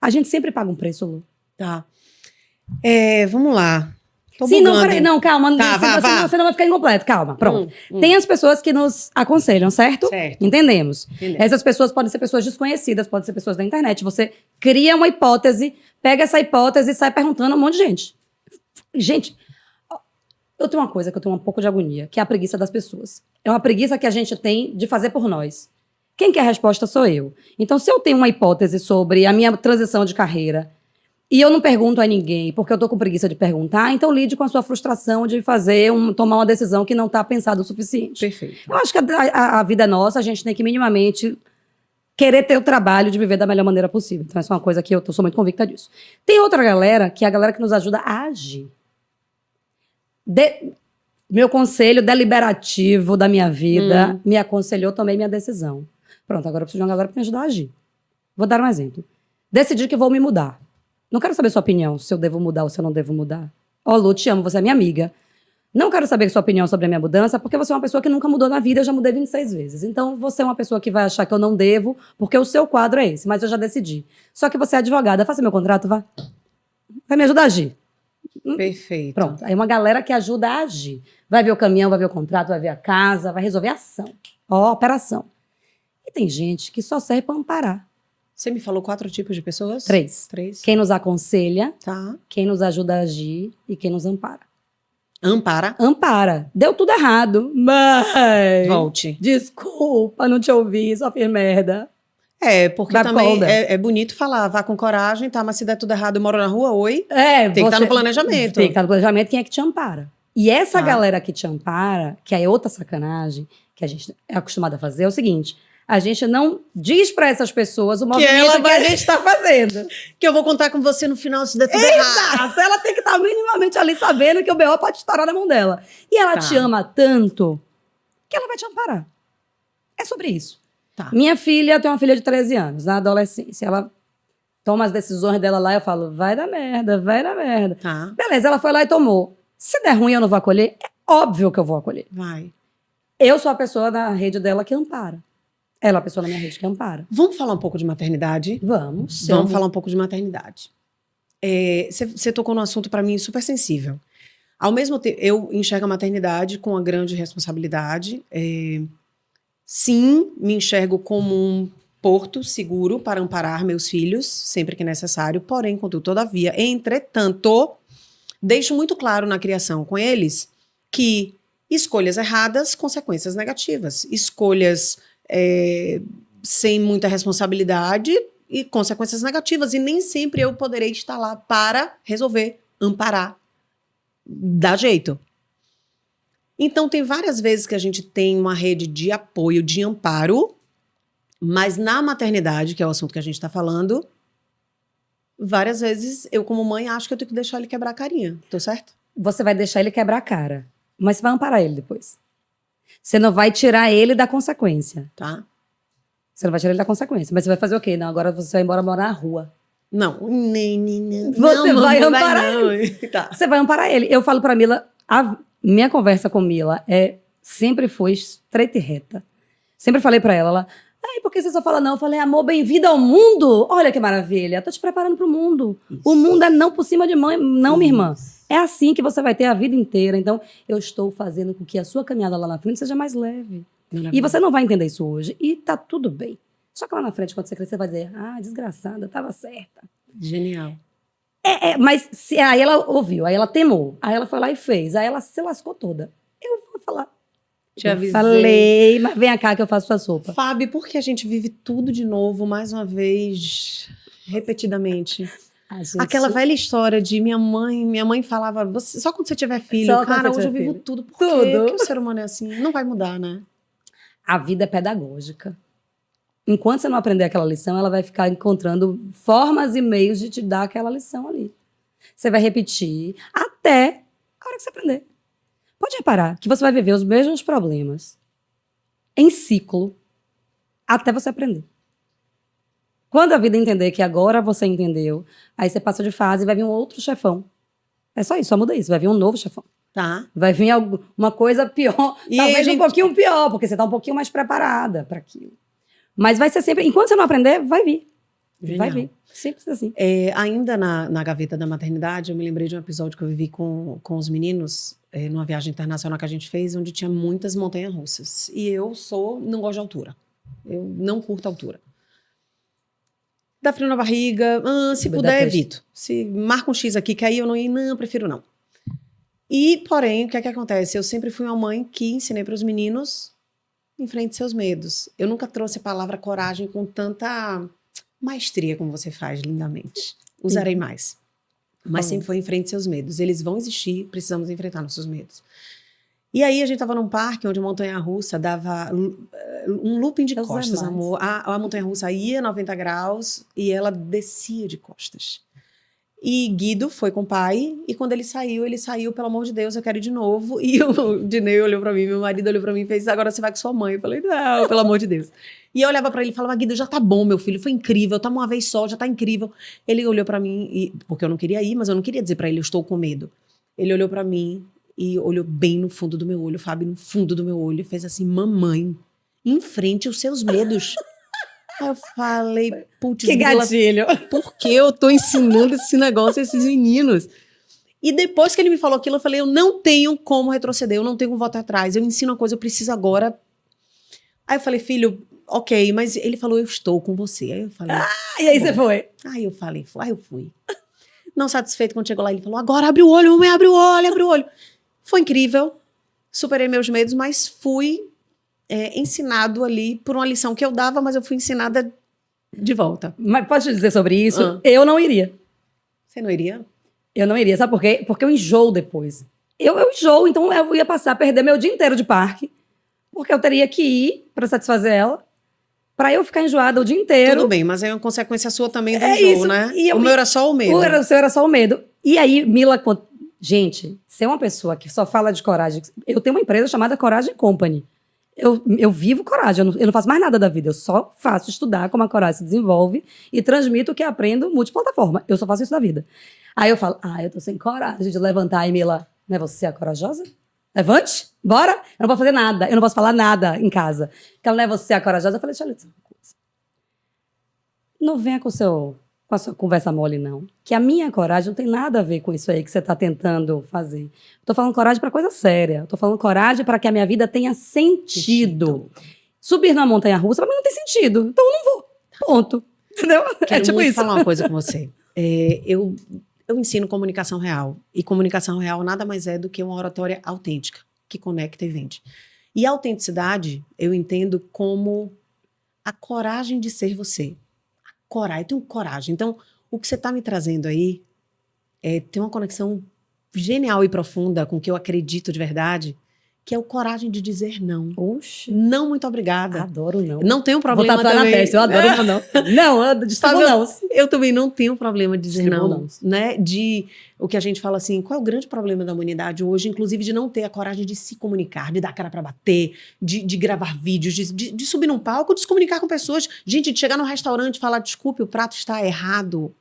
Speaker 2: A gente sempre paga um preço, Lu.
Speaker 1: Tá. Vamos lá. Tô
Speaker 2: Sim, não,
Speaker 1: bugando.
Speaker 2: peraí, não, calma.
Speaker 1: Tá,
Speaker 2: Você não vai ficar incompleto, calma, pronto.
Speaker 1: Hum.
Speaker 2: Tem as pessoas que nos aconselham, certo?
Speaker 1: Certo.
Speaker 2: Entendemos.
Speaker 1: Entendemos.
Speaker 2: Essas pessoas podem ser pessoas desconhecidas, podem ser pessoas da internet. Você cria uma hipótese, pega essa hipótese e sai perguntando a um monte de gente. Gente, eu tenho uma coisa que eu tenho um pouco de agonia, que é a preguiça das pessoas. É uma preguiça que a gente tem de fazer por nós. Quem quer a resposta sou eu. Então, se eu tenho uma hipótese sobre a minha transição de carreira e eu não pergunto a ninguém porque eu tô com preguiça de perguntar, então lide com a sua frustração de tomar uma decisão que não está pensada o suficiente.
Speaker 1: Perfeito.
Speaker 2: Eu acho que a vida é nossa, a gente tem que minimamente querer ter o trabalho de viver da melhor maneira possível. Então, essa é uma coisa que eu sou muito convicta disso. Tem outra galera, que é a galera que nos ajuda a agir. Meu conselho deliberativo da minha vida me aconselhou, tomei minha decisão. Pronto, agora eu preciso de uma galera para me ajudar a agir. Vou dar um exemplo. Decidi que vou me mudar. Não quero saber sua opinião, se eu devo mudar ou se eu não devo mudar. Ó, Lu, te amo, você é minha amiga. Não quero saber sua opinião sobre a minha mudança, porque você é uma pessoa que nunca mudou na vida, eu já mudei 26 vezes. Então, você é uma pessoa que vai achar que eu não devo, porque o seu quadro é esse, mas eu já decidi. Só que você é advogada, faça meu contrato, vá. Vai me ajudar a agir.
Speaker 1: Perfeito.
Speaker 2: Pronto, aí uma galera que ajuda a agir. Vai ver o caminhão, vai ver o contrato, vai ver a casa, vai resolver a ação. Ó, operação. E tem gente que só serve para amparar.
Speaker 1: Você me falou 4 tipos de pessoas?
Speaker 2: 3.
Speaker 1: 3.
Speaker 2: Quem nos aconselha,
Speaker 1: Tá.
Speaker 2: quem nos ajuda a agir e quem nos ampara.
Speaker 1: Ampara.
Speaker 2: Ampara. Deu tudo errado. Mas...
Speaker 1: Volte.
Speaker 2: Desculpa, não te ouvi, só fiz merda.
Speaker 1: Porque
Speaker 2: Da
Speaker 1: também
Speaker 2: colda.
Speaker 1: é bonito falar, vá com coragem, tá? Mas se der tudo errado, eu moro na rua, oi.
Speaker 2: Tem
Speaker 1: que estar no planejamento.
Speaker 2: Tem que estar no planejamento, quem é que te ampara? E essa
Speaker 1: Tá.
Speaker 2: galera que te ampara, que é outra sacanagem, que a gente é acostumada a fazer, é o seguinte: a gente não diz pra essas pessoas o movimento que a gente tá fazendo.
Speaker 1: Que eu vou contar com você no final se der tudo errado.
Speaker 2: Exato! Ela tem que estar minimamente ali sabendo que o B.O. pode estourar na mão dela. E ela
Speaker 1: Tá.
Speaker 2: te ama tanto que ela vai te amparar. É sobre isso.
Speaker 1: Tá.
Speaker 2: Minha filha tem uma filha de 13 anos, na adolescência. Ela toma as decisões dela lá e eu falo, vai dar merda, vai dar merda.
Speaker 1: Tá.
Speaker 2: Beleza, ela foi lá e tomou. Se der ruim, eu não vou acolher? É óbvio que eu vou acolher.
Speaker 1: Vai.
Speaker 2: Eu sou a pessoa na rede dela que ampara. Ela é a pessoa na minha rede que ampara.
Speaker 1: Vamos falar um pouco de maternidade?
Speaker 2: Vamos.
Speaker 1: Vamos falar um pouco de maternidade. Você tocou num assunto para mim super sensível. Ao mesmo tempo, eu enxergo a maternidade com uma grande responsabilidade. Sim, me enxergo como um porto seguro para amparar meus filhos, sempre que necessário. Porém, contudo, todavia, entretanto, deixo muito claro na criação com eles que escolhas erradas, consequências negativas. Escolhas sem muita responsabilidade e consequências negativas. E nem sempre eu poderei estar lá para resolver, amparar, dar jeito. Então, tem várias vezes que a gente tem uma rede de apoio, de amparo, mas na maternidade, que é o assunto que a gente está falando, várias vezes eu, como mãe, acho que eu tenho que deixar ele quebrar a carinha. Tô certo?
Speaker 2: Você vai deixar ele quebrar a cara, mas você vai amparar ele depois. Você não vai tirar ele da consequência.
Speaker 1: Tá?
Speaker 2: Você não vai tirar ele da consequência. Mas você vai fazer o quê? Não, agora você vai embora morar na rua.
Speaker 1: Não.
Speaker 2: Você vai amparar
Speaker 1: ele. Tá.
Speaker 2: Você vai amparar ele. Eu falo pra Mila, a minha conversa com Mila sempre foi estreita e reta. Sempre falei pra ela, por que você só fala não? Eu falei, amor, bem-vindo ao mundo. Olha que maravilha, tô te preparando pro mundo.
Speaker 1: Isso.
Speaker 2: O mundo é não por cima de mãe, não, minha irmã. É assim que você vai ter a vida inteira. Então, eu estou fazendo com que a sua caminhada lá na frente seja mais leve. E você não vai entender isso hoje. E tá tudo bem. Só que lá na frente, quando você crescer, você vai dizer, desgraçada, tava certa.
Speaker 1: Genial.
Speaker 2: Mas aí ela ouviu, aí ela temou, aí ela foi lá e fez, aí ela se lascou toda. Eu vou falar.
Speaker 1: Te avisei.
Speaker 2: Falei, mas vem cá que eu faço sua sopa.
Speaker 1: Fábio, por que a gente vive tudo de novo, mais uma vez, repetidamente? Aquela velha história de minha mãe falava, só quando você tiver filho,
Speaker 2: Só quando
Speaker 1: cara,
Speaker 2: você
Speaker 1: hoje eu
Speaker 2: tiver
Speaker 1: vivo
Speaker 2: filho.
Speaker 1: tudo. Por
Speaker 2: Tudo.
Speaker 1: quê? Porque o ser humano é assim, não vai mudar, né?
Speaker 2: A vida é pedagógica. Enquanto você não aprender aquela lição, ela vai ficar encontrando formas e meios de te dar aquela lição ali. Você vai repetir até a hora que você aprender. Pode reparar que você vai viver os mesmos problemas em ciclo até você aprender. Quando a vida entender que agora você entendeu, aí você passa de fase e vai vir um outro chefão. É só isso, só muda isso. Vai vir um novo chefão.
Speaker 1: Tá.
Speaker 2: Vai vir uma coisa pior,
Speaker 1: E
Speaker 2: talvez
Speaker 1: aí,
Speaker 2: um pouquinho pior, porque você tá um pouquinho mais preparada para aquilo. Mas vai ser sempre, enquanto você não aprender, vai vir.
Speaker 1: Genial.
Speaker 2: Vai vir. Simples assim.
Speaker 1: Ainda na gaveta da maternidade, eu me lembrei de um episódio que eu vivi com os meninos, numa viagem internacional que a gente fez, onde tinha muitas montanhas-russas. E eu não gosto de altura. Eu não curto altura. Dá frio na barriga, se puder, evito. Se marca um X aqui, que aí eu não ia, não, prefiro não. E, porém, o que é que acontece? Eu sempre fui uma mãe que ensinei para os meninos, enfrente seus medos. Eu nunca trouxe a palavra coragem com tanta maestria como você faz lindamente. Usarei mais. Mas sempre foi enfrente seus medos. Eles vão existir, precisamos enfrentar nossos medos. E aí a gente estava num parque onde a montanha-russa dava um looping de costas, amor. A montanha-russa ia 90 graus e ela descia de costas. E Guido foi com o pai e quando ele saiu, pelo amor de Deus, eu quero ir de novo. E o Dinei olhou pra mim, meu marido olhou pra mim e fez, agora você vai com sua mãe. Eu falei, não, pelo amor de Deus. E eu olhava pra ele e falava, Guido, já tá bom, meu filho, foi incrível, tá uma vez só, já tá incrível. Ele olhou pra mim, porque eu não queria ir, mas eu não queria dizer pra ele, eu estou com medo. Ele olhou pra mim e olhou bem no fundo do meu olho, Fábio, no fundo do meu olho, e fez assim, mamãe, enfrente os seus medos. Aí eu falei, putz,
Speaker 2: que gatilho.
Speaker 1: Por que eu tô ensinando esse negócio a esses meninos? E depois que ele me falou aquilo, eu falei, eu não tenho como retroceder, eu não tenho como voltar atrás, eu ensino uma coisa, eu preciso agora. Aí eu falei, filho, ok, mas ele falou, eu estou com você. Aí eu falei,
Speaker 2: e aí você foi?
Speaker 1: Aí eu falei, aí eu fui. Não satisfeito, quando chegou lá, ele falou, agora abre o olho, mamãe, abre o olho, abre o olho. Foi incrível, superei meus medos, mas fui ensinado ali por uma lição que eu dava, mas eu fui ensinada de volta.
Speaker 2: Mas posso te dizer sobre isso? Eu não iria.
Speaker 1: Você não iria?
Speaker 2: Eu não iria, sabe por quê? Porque eu enjoo depois. Eu enjoo, então eu ia passar a perder meu dia inteiro de parque, porque eu teria que ir para satisfazer ela, para eu ficar enjoada o dia inteiro.
Speaker 1: Tudo bem, mas é uma consequência sua também do enjoo,
Speaker 2: isso,
Speaker 1: né? O meu era só o medo.
Speaker 2: O seu era só o medo. E aí, Mila... Gente, ser uma pessoa que só fala de coragem... Eu tenho uma empresa chamada Coragem Company. Eu vivo coragem, eu não faço mais nada da vida. Eu só faço estudar como a coragem se desenvolve e transmito o que aprendo multiplataforma. Eu só faço isso da vida. Aí eu falo, eu tô sem coragem de levantar. E Mila, não é você a corajosa? Levante, bora. Eu não posso fazer nada, eu não posso falar nada em casa. Porque ela não é você a corajosa. Eu falei, deixa eu dizer uma coisa. Não venha com a sua conversa mole, não. Que a minha coragem não tem nada a ver com isso aí que você tá tentando fazer. Eu tô falando coragem pra coisa séria. Eu tô falando coragem para que a minha vida tenha sentido. Subir numa montanha-russa, pra mim não tem sentido. Então eu não vou. Ponto. Entendeu?
Speaker 1: Quero
Speaker 2: tipo
Speaker 1: muito
Speaker 2: isso.
Speaker 1: falar uma coisa com você. Eu ensino comunicação real. E comunicação real nada mais é do que uma oratória autêntica, que conecta e vende. E a autenticidade, eu entendo como a coragem de ser você. Coragem, eu tenho coragem. Então, o que você está me trazendo aí tem uma conexão genial e profunda com o que eu acredito de verdade, que é o coragem de dizer não.
Speaker 2: Oxe.
Speaker 1: Não, muito obrigada.
Speaker 2: Adoro não.
Speaker 1: Não tenho problema
Speaker 2: Vou tatuar
Speaker 1: também.
Speaker 2: na testa, eu adoro não. Não, eu distribuo não.
Speaker 1: Eu também não tenho problema de dizer
Speaker 2: Distribuo
Speaker 1: não.
Speaker 2: não.
Speaker 1: Né? De o que a gente fala assim, qual é o grande problema da humanidade hoje, inclusive de não ter a coragem de se comunicar, de dar cara para bater, de gravar vídeos, de subir num palco, de se comunicar com pessoas. Gente, de chegar num restaurante e falar, desculpe, o prato está errado,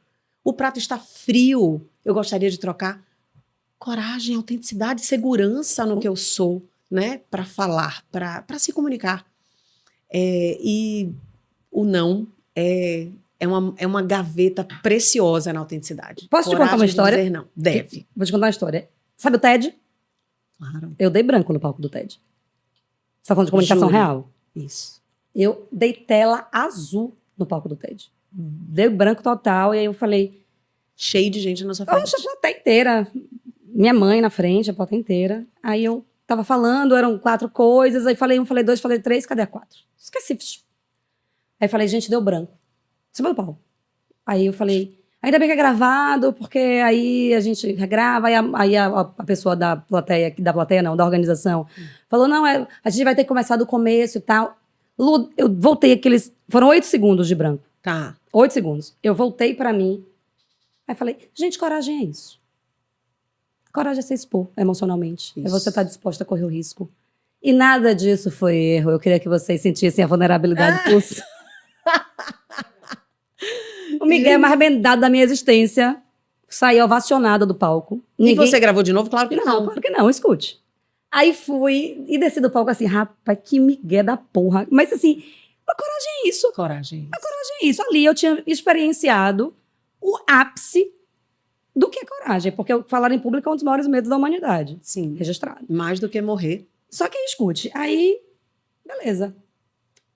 Speaker 1: o prato está frio, eu gostaria de trocar. Coragem, autenticidade, segurança no que eu sou, né? Para falar, para se comunicar. E o não é uma gaveta preciosa na autenticidade.
Speaker 2: Posso te contar uma história?
Speaker 1: De dizer não. Deve.
Speaker 2: Vou te contar uma história. Sabe o TED?
Speaker 1: Claro.
Speaker 2: Eu dei branco no palco do TED. Você tá falando de comunicação
Speaker 1: Júri.
Speaker 2: real?
Speaker 1: Isso.
Speaker 2: Eu dei tela azul no palco do TED. Dei branco total, e aí eu falei...
Speaker 1: Cheio de gente na sua frente.
Speaker 2: Poxa, a plateia inteira. Minha mãe na frente, a plateia inteira. Aí eu tava falando, eram 4 coisas, aí falei 1, falei 2, falei 3, cadê a 4? Esqueci. Aí falei, gente, deu branco. Em cima do palco. Aí eu falei, Ainda bem que é gravado, porque aí a gente regrava, aí a pessoa da plateia não, da organização, falou, não, a gente vai ter que começar do começo e tal. Lu, eu voltei foram 8 segundos de branco.
Speaker 1: Tá.
Speaker 2: 8 segundos. Eu voltei pra mim, aí falei, gente, coragem é isso. Coragem é se expor emocionalmente.
Speaker 1: Isso.
Speaker 2: É você estar disposta a correr o risco. E nada disso foi erro. Eu queria que vocês sentissem a vulnerabilidade pulsa. O Miguel mais bem dado da minha existência. Saí ovacionada do palco.
Speaker 1: E você gravou de novo? Claro que não.
Speaker 2: Claro que não, escute. Aí fui e desci do palco assim, rapaz, que Miguel da porra. Mas assim, a coragem é isso.
Speaker 1: Coragem.
Speaker 2: A coragem é isso. Ali eu tinha experienciado o ápice do que é coragem. Porque falar em público é um dos maiores medos da humanidade.
Speaker 1: Sim.
Speaker 2: Registrado.
Speaker 1: Mais do que morrer.
Speaker 2: Só que escute, aí, beleza.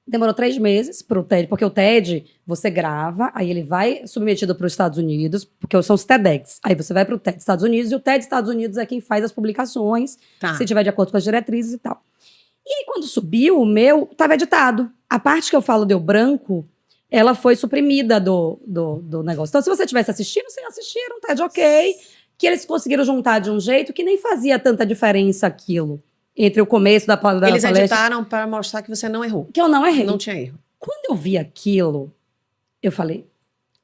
Speaker 2: Demorou 3 meses pro TED, porque o TED, você grava, aí ele vai submetido para os Estados Unidos, porque são os TEDx. Aí você vai pro TED Estados Unidos, e o TED Estados Unidos é quem faz as publicações, se tiver de acordo com as diretrizes e tal. E aí, quando subiu, o meu estava editado. A parte que eu falo deu branco, ela foi suprimida do negócio. Então, se você estivesse assistindo, você ia assistir, era um TED ok, que eles conseguiram juntar de um jeito que nem fazia tanta diferença aquilo. Entre o começo da palestra.
Speaker 1: Eles editaram para mostrar que você não errou.
Speaker 2: Que eu não errei.
Speaker 1: Não tinha erro.
Speaker 2: Quando eu vi aquilo, eu falei,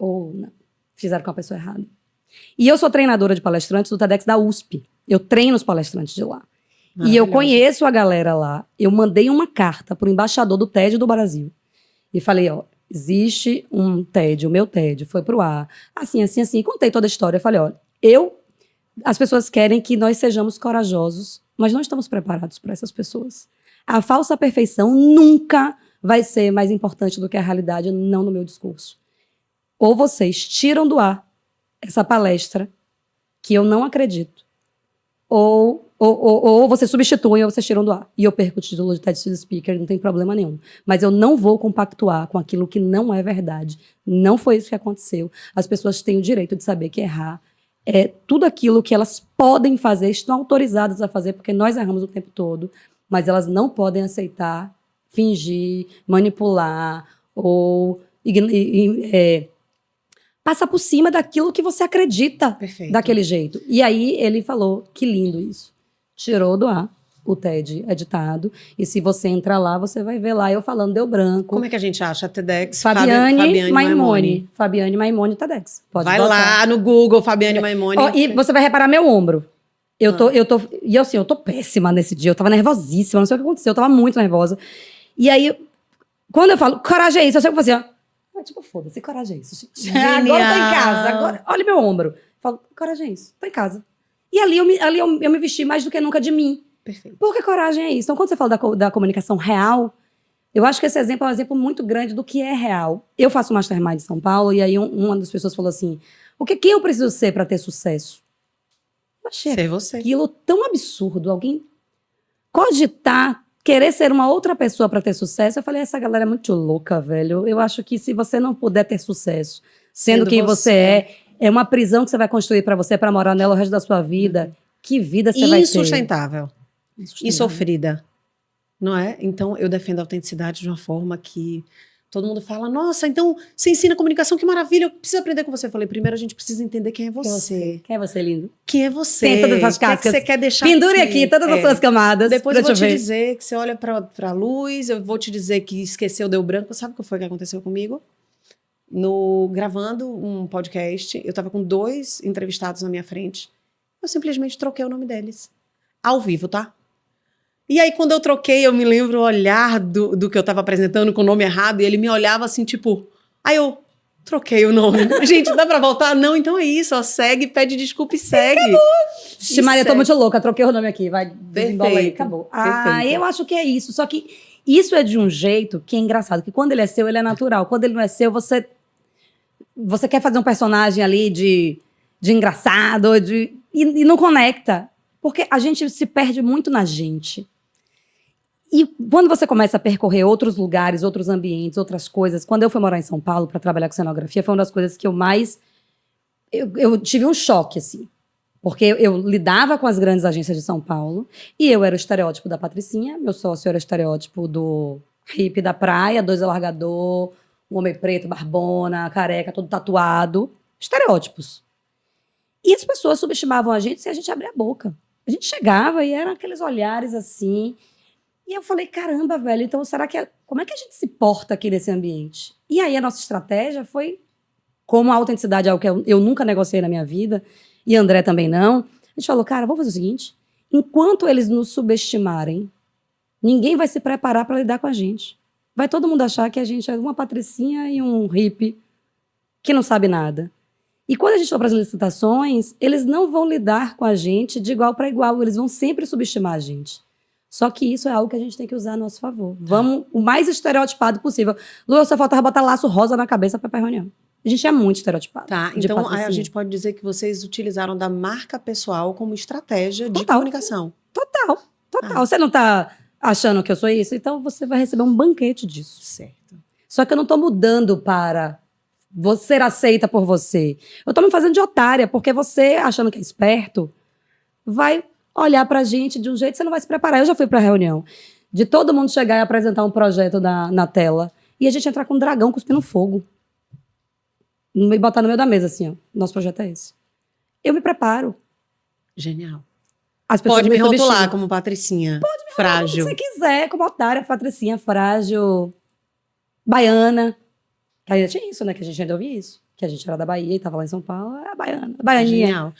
Speaker 2: não, fizeram com a pessoa errada. E eu sou treinadora de palestrantes do TEDx da USP. Eu treino os palestrantes de lá. E eu conheço a galera lá. Eu mandei uma carta pro embaixador do TED do Brasil. E falei, existe um TED, o meu TED foi pro ar. Assim, assim, assim. Contei toda a história. Eu falei, as pessoas querem que nós sejamos corajosos, mas não estamos preparados para essas pessoas. A falsa perfeição nunca vai ser mais importante do que a realidade, não no meu discurso. Ou vocês tiram do ar essa palestra, que eu não acredito, ou vocês substituem ou vocês tiram do ar. E eu perco o título de TED Speaker, não tem problema nenhum. Mas eu não vou compactuar com aquilo que não é verdade. Não foi isso que aconteceu. As pessoas têm o direito de saber que errar é tudo aquilo que elas podem fazer, estão autorizadas a fazer, porque nós erramos o tempo todo, mas elas não podem aceitar, fingir, manipular ou passar por cima daquilo que você acredita.
Speaker 1: Perfeito.
Speaker 2: Daquele jeito. E aí ele falou, que lindo isso. Tirou do ar o TED editado, e se você entrar lá, você vai ver lá eu falando deu branco.
Speaker 1: Como é que a gente acha? TEDx
Speaker 2: Fabiane Maimone. Fabiane Maimone TEDx. Pode
Speaker 1: vai
Speaker 2: botar
Speaker 1: lá no Google, Fabiane Maimone.
Speaker 2: E você vai reparar meu ombro. Eu tô péssima nesse dia, eu tava nervosíssima, não sei o que aconteceu, eu tava muito nervosa. E aí, quando eu falo, coragem é isso, eu sempre falo assim, tipo, foda-se, coragem é isso, gente. Agora eu tô em casa, agora, olha meu ombro. Eu falo, coragem é isso, tô em casa. E ali eu me vesti mais do que nunca de mim.
Speaker 1: Perfeito.
Speaker 2: Porque coragem é isso. Então, quando você fala da comunicação real, eu acho que esse exemplo é um exemplo muito grande do que é real. Eu faço um Mastermind em São Paulo, e aí uma das pessoas falou assim, quem eu preciso ser para ter sucesso? Eu achei
Speaker 1: ser você.
Speaker 2: Aquilo tão absurdo. Alguém cogitar, querer ser uma outra pessoa para ter sucesso. Eu falei, essa galera é muito louca, velho. Eu acho que se você não puder ter sucesso, sendo quem você é uma prisão que você vai construir para você, para morar nela o resto da sua vida. Que vida você vai ter?
Speaker 1: Insustentável. E sofrida, não é? Então, eu defendo a autenticidade de uma forma que todo mundo fala, nossa, então você ensina comunicação, que maravilha, eu preciso aprender com você. Eu falei, primeiro a gente precisa entender quem é você.
Speaker 2: Quem é você, lindo?
Speaker 1: Quem é você?
Speaker 2: Tem todas as cascas.
Speaker 1: O que é que você quer deixar
Speaker 2: Pendure aqui todas as suas camadas.
Speaker 1: Depois eu vou te dizer que você olha pra luz, eu vou te dizer que esqueceu, deu branco. Sabe o que foi que aconteceu comigo? Gravando um podcast, eu tava com 2 entrevistados na minha frente, eu simplesmente troquei o nome deles. Ao vivo, tá? E aí, quando eu troquei, eu me lembro o olhar do que eu tava apresentando com o nome errado, e ele me olhava assim, tipo... Aí eu troquei o nome. Gente, dá pra voltar? Não, então é isso, segue, pede desculpa e segue.
Speaker 2: Acabou. Maria, tô muito louca, troquei o nome aqui, vai, desembola aí, acabou.
Speaker 1: Perfeito.
Speaker 2: Eu acho que é isso, só que isso é de um jeito que é engraçado, que quando ele é seu, ele é natural. Quando ele não é seu, você quer fazer um personagem ali de engraçado, e não conecta. Porque a gente se perde muito na gente. E quando você começa a percorrer outros lugares, outros ambientes, outras coisas... Quando eu fui morar em São Paulo para trabalhar com cenografia, foi uma das coisas que eu mais... Eu tive um choque, assim. Porque eu lidava com as grandes agências de São Paulo, e eu era o estereótipo da Patricinha, meu sócio era o estereótipo do hippie da praia, 2 alargador, um homem preto, barbona, careca, todo tatuado. estereótipos. E as pessoas subestimavam a gente se a gente abrir a boca. A gente chegava e eram aqueles olhares assim. E eu falei, caramba, velho, então como é que a gente se porta aqui nesse ambiente? E aí a nossa estratégia foi, como a autenticidade é algo que eu nunca negociei na minha vida, e André também não, a gente falou, cara, vamos fazer o seguinte, enquanto eles nos subestimarem, ninguém vai se preparar para lidar com a gente. Vai todo mundo achar que a gente é uma patricinha e um hippie que não sabe nada. E quando a gente for para as licitações, eles não vão lidar com a gente de igual para igual, eles vão sempre subestimar a gente. Só que isso é algo que a gente tem que usar a nosso favor. Vamos o mais estereotipado possível. Lu, só faltava botar laço rosa na cabeça para ir pra reunião. A gente é muito estereotipado.
Speaker 1: Tá, então a gente pode dizer que vocês utilizaram da marca pessoal como estratégia de
Speaker 2: Total.
Speaker 1: comunicação.
Speaker 2: Total. Você não tá achando que eu sou isso? Então você vai receber um banquete disso.
Speaker 1: Certo.
Speaker 2: Só que eu não tô mudando para ser aceita por você. Eu tô me fazendo de otária, porque você, achando que é esperto, vai olhar pra gente de um jeito que você não vai se preparar. Eu já fui pra reunião de todo mundo chegar e apresentar um projeto na tela e a gente entrar com um dragão cuspindo fogo. E botar no meio da mesa assim, ó. Nosso projeto é esse. Eu me preparo.
Speaker 1: Genial.
Speaker 2: As pessoas
Speaker 1: Pode me rotular
Speaker 2: subestimam.
Speaker 1: como patricinha.
Speaker 2: Pode me
Speaker 1: frágil.
Speaker 2: Como você quiser, como otária, patricinha, frágil, baiana. Aí tinha isso, né? Que a gente ainda ouvia isso. Que a gente era da Bahia e tava lá em São Paulo. É a baiana. A baianinha.
Speaker 1: Genial.